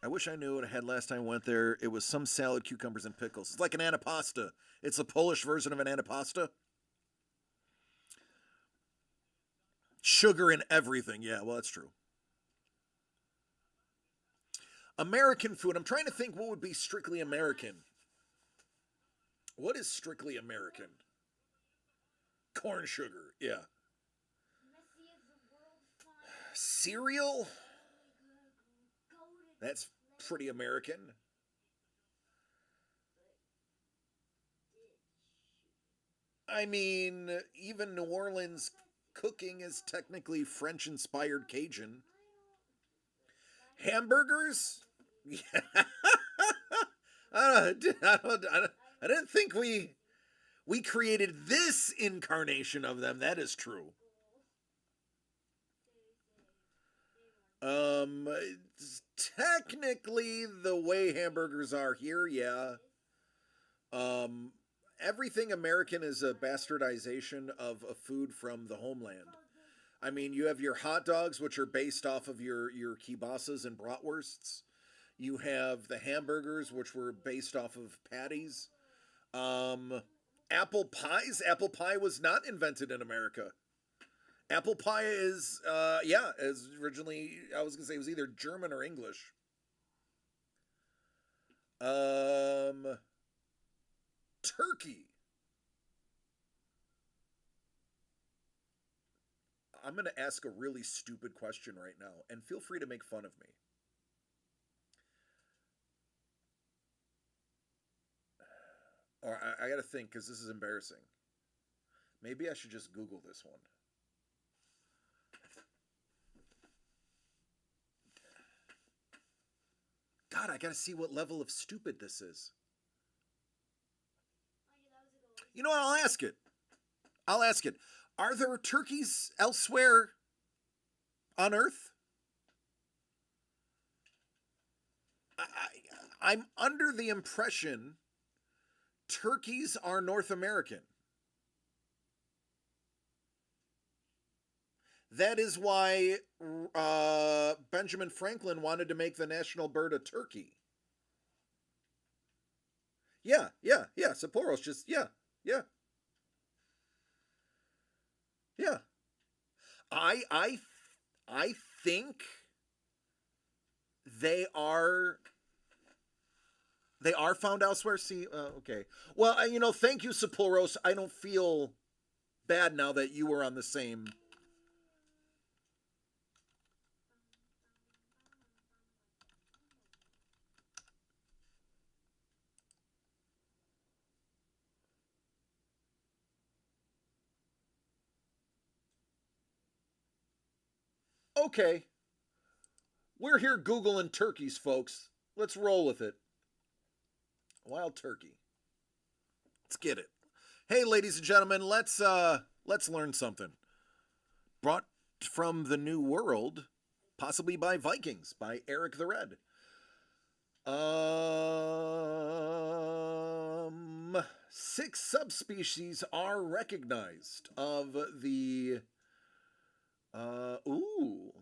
I wish I knew what I had last time I went there. It was some salad, cucumbers, and pickles. It's like an antipasta. It's a Polish version of an antipasta. Sugar in everything. Yeah, well, that's true. American food. I'm trying to think what would be strictly American. What is strictly American? Corn sugar. Yeah. Cereal? That's pretty American. I mean, even New Orleans cooking is technically French-inspired Cajun. Hamburgers? Yeah. I didn't think we created this incarnation of them. That is true. Technically, the way hamburgers are here, yeah. Everything American is a bastardization of a food from the homeland. I mean, you have your hot dogs, which are based off of your kielbasa's and bratwursts. You have the hamburgers, which were based off of patties. Apple pies. Apple pie was not invented in America. Apple pie is, is originally, I was going to say it was either German or English. Turkey. I'm going to ask a really stupid question right now, and feel free to make fun of me. Or I got to think, because this is embarrassing. Maybe I should just Google this one. God, I got to see what level of stupid this is. You know what? I'll ask it. Are there turkeys elsewhere on Earth? I'm under the impression turkeys are North American. That is why Benjamin Franklin wanted to make the national bird a turkey. Yeah. Sapporo's just, yeah. I think they are found elsewhere. See, okay. Well, thank you, Sapporos. I don't feel bad now that you were on the same. Okay. We're here Googling turkeys, folks. Let's roll with it. Wild turkey. Let's get it. Hey, ladies and gentlemen, let's learn something. Brought from the New World, possibly by Vikings, by Eric the Red. 6 subspecies are recognized of the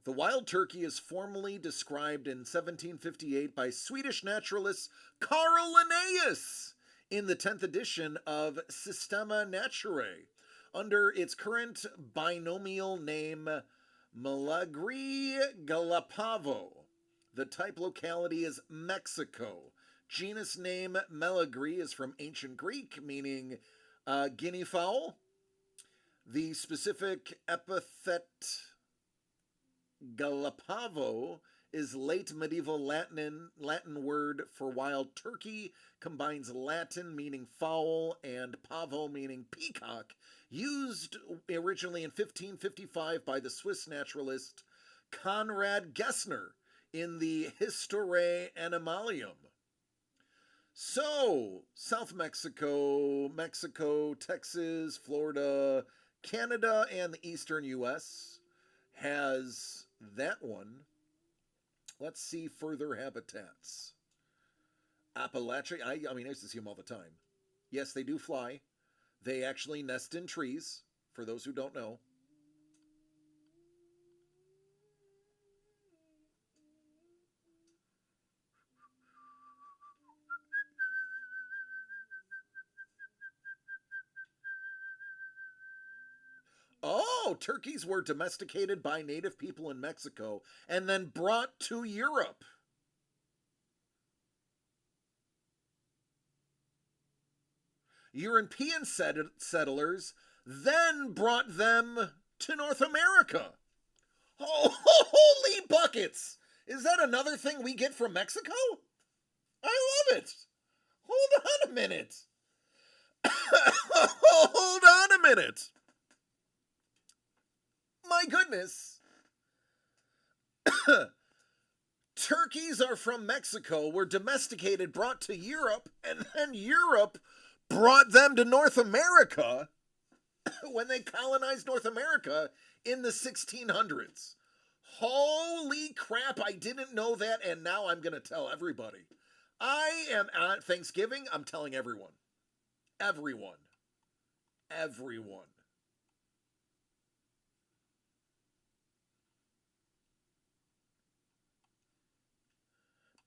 the wild turkey is formally described in 1758 by Swedish naturalist Carl Linnaeus in the 10th edition of Systema Naturae under its current binomial name Meleagri galapavo. The type locality is Mexico. Genus name Meleagri is from ancient Greek, meaning guinea fowl. The specific epithet galapavo is late medieval Latin word for wild turkey, combines Latin meaning fowl and pavo meaning peacock, used originally in 1555 by the Swiss naturalist Conrad Gessner in the Historiae Animalium. So, South Mexico, Texas, Florida, Canada, and the eastern U.S. has that one. Let's see further habitats. Appalachia, I used to see them all the time. Yes, they do fly. They actually nest in trees, for those who don't know. Oh, turkeys were domesticated by native people in Mexico and then brought to Europe. European settlers then brought them to North America. Oh, holy buckets! Is that another thing we get from Mexico? I love it. Hold on a minute. Hold on a minute. My goodness. Turkeys are from Mexico, were domesticated, brought to Europe, and then Europe brought them to North America when they colonized North America in the 1600s. Holy crap, I didn't know that, and now I'm going to tell everybody. I am at Thanksgiving, I'm telling everyone. Everyone. Everyone.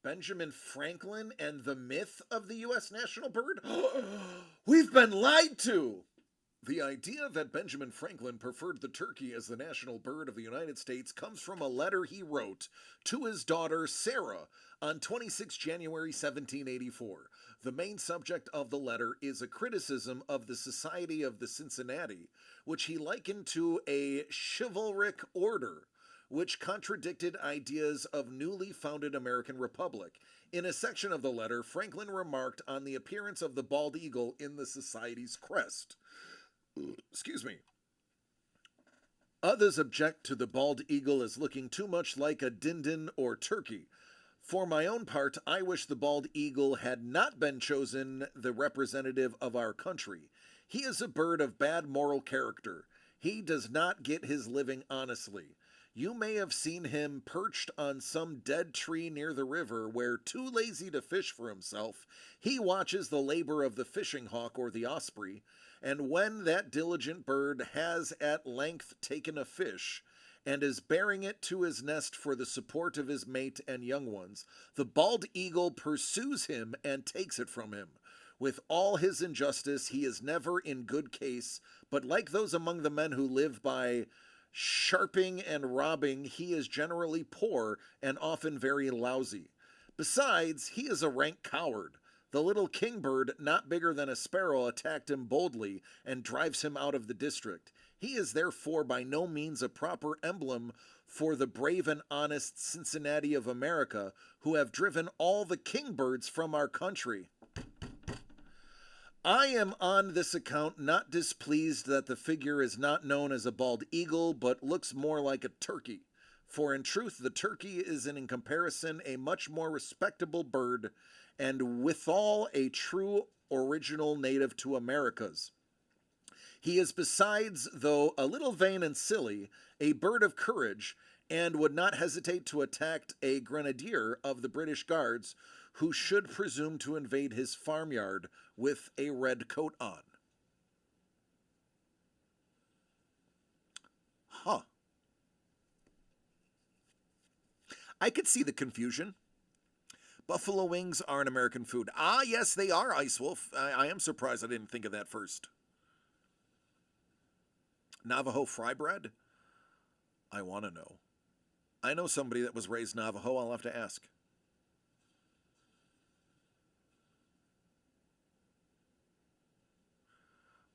Benjamin Franklin and the myth of the U.S. national bird? We've been lied to! The idea that Benjamin Franklin preferred the turkey as the national bird of the United States comes from a letter he wrote to his daughter Sarah on 26 January 1784. The main subject of the letter is a criticism of the Society of the Cincinnati, which he likened to a chivalric order, which contradicted ideas of newly founded American Republic. In a section of the letter, Franklin remarked on the appearance of the bald eagle in the society's crest. Excuse me. Others object to the bald eagle as looking too much like a dindin or turkey. For my own part, I wish the bald eagle had not been chosen the representative of our country. He is a bird of bad moral character. He does not get his living honestly. You may have seen him perched on some dead tree near the river where, too lazy to fish for himself, he watches the labor of the fishing hawk or the osprey, and when that diligent bird has at length taken a fish, and is bearing it to his nest for the support of his mate and young ones, the bald eagle pursues him and takes it from him. With all his injustice, he is never in good case, but like those among the men who live by sharping and robbing, he is generally poor and often very lousy. Besides, he is a rank coward. The little kingbird, not bigger than a sparrow, attacked him boldly and drives him out of the district. He is therefore by no means a proper emblem for the brave and honest Cincinnati of America, who have driven all the kingbirds from our country. I am on this account not displeased that the figure is not known as a bald eagle, but looks more like a turkey. For in truth, the turkey is in comparison a much more respectable bird, and withal a true original native to Americas. He is besides, though a little vain and silly, a bird of courage, and would not hesitate to attack a grenadier of the British Guards who should presume to invade his farmyard with a red coat on. Huh. I could see the confusion. Buffalo wings are an American food. Ah, yes, they are, Ice Wolf. I am surprised I didn't think of that first. Navajo fry bread? I want to know. I know somebody that was raised Navajo. I'll have to ask.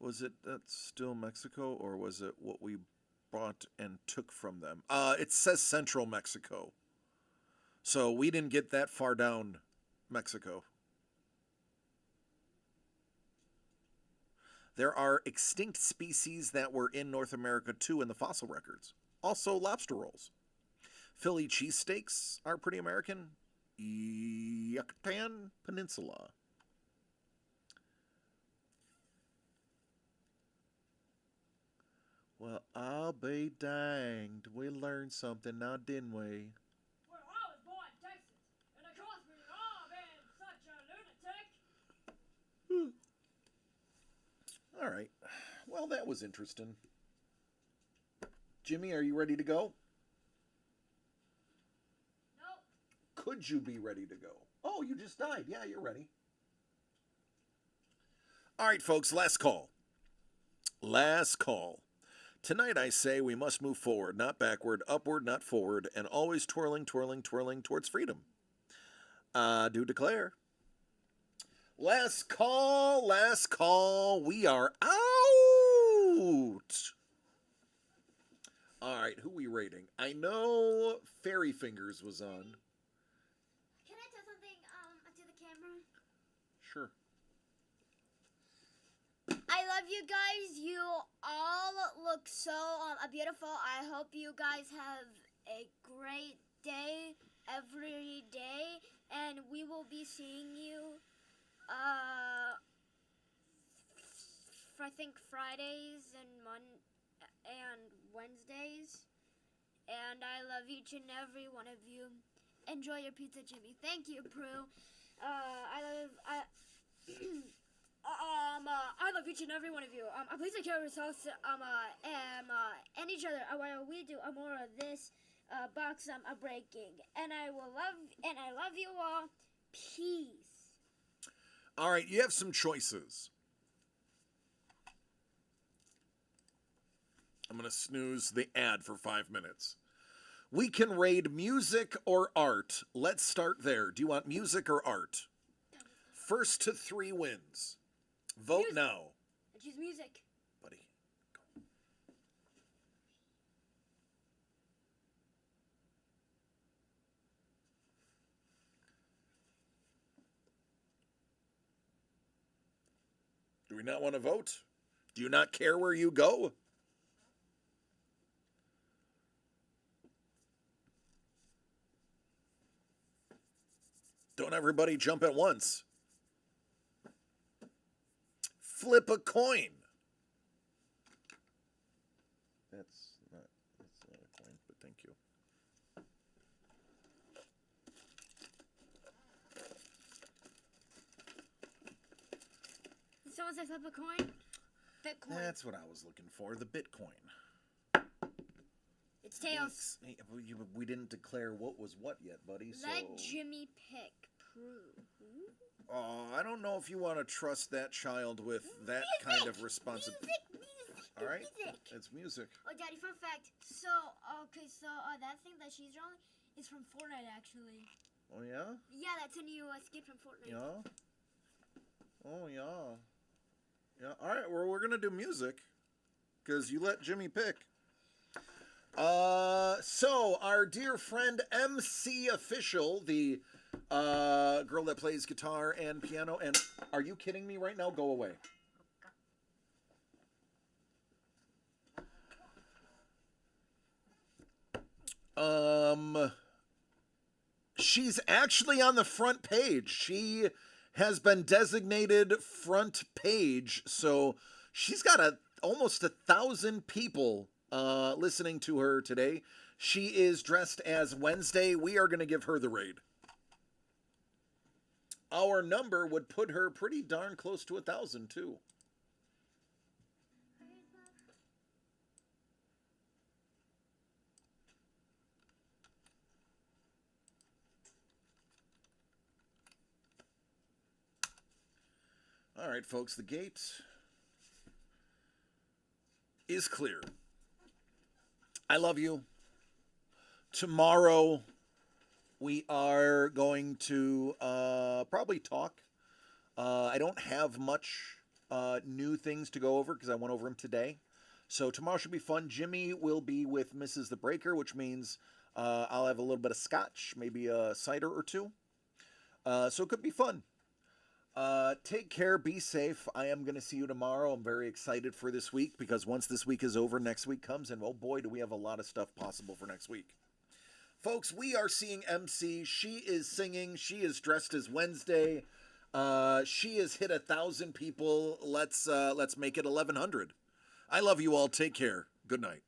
Was it that's still Mexico, or was it what we bought and took from them? It says Central Mexico. So we didn't get that far down Mexico. There are extinct species that were in North America too in the fossil records. Also lobster rolls. Philly cheesesteaks are pretty American. Yucatan Peninsula. Well, I'll be danged. We learned something now, didn't we? Well, I was born in Texas, and it cost me all being such a lunatic. All right. Well, that was interesting. Jimmy, are you ready to go? No. Could you be ready to go? Oh, you just died. Yeah, you're ready. All right, folks, last call. Last call. Tonight I say we must move forward, not backward, upward, not forward, and always twirling, twirling, twirling towards freedom. Do declare. Last call, we are out. All right, who we rating? I know Fairy Fingers was on. Can I tell something to the camera? Sure. I love love you guys. You all look so beautiful. I hope you guys have a great day every day, and we will be seeing you I think Fridays and Wednesdays. And I love each and every one of you. Enjoy your pizza, Jimmy. Thank you, Prue. I love each and every one of you. Please take care of yourselves. And each other. While we do more of this box breaking. And I love you all. Peace. All right, you have some choices. I'm going to snooze the ad for 5 minutes. We can raid music or art. Let's start there. Do you want music or art? First to 3 wins. Vote Music. now. I choose music. Buddy, go. Do we not want to vote? Do you not care where you go? Don't everybody jump at once. Flip a coin. That's not a coin, but thank you. Did someone say flip a coin? Bitcoin. That's what I was looking for, the Bitcoin. It's tails. Hey, we didn't declare what was what yet, buddy. Let Jimmy pick. Prue. Oh, I don't know if you want to trust that child with that kind of responsibility. Music. All right, Music. it's music. Oh, Daddy, fun fact. So that thing that she's drawing is from Fortnite, actually. Oh yeah. Yeah, that's a new skin from Fortnite. Yeah. Oh yeah. Yeah. All right. Well, we're gonna do music because you let Jimmy pick. So our dear friend MC Official, the girl that plays guitar and piano, and are you kidding me right now? Go away. She's actually on the front page. She has been designated front page, so she's got almost 1,000 people listening to her today. She is dressed as Wednesday. We are going to give her the raid. Our number would put her pretty darn close to 1,000 too. All right, folks, the gate is clear. I love you. Tomorrow, we are going to probably talk. I don't have much new things to go over because I went over them today. So tomorrow should be fun. Jimmy will be with Mrs. the Breaker, which means I'll have a little bit of scotch, maybe a cider or two. So it could be fun. Take care, be safe. I am going to see you tomorrow. I'm very excited for this week because once this week is over, next week comes, and oh boy, do we have a lot of stuff possible for next week. Folks, we are seeing MC. She is singing. She is dressed as Wednesday. She has hit 1,000 people. Let's make it 1,100. I love you all. Take care. Good night.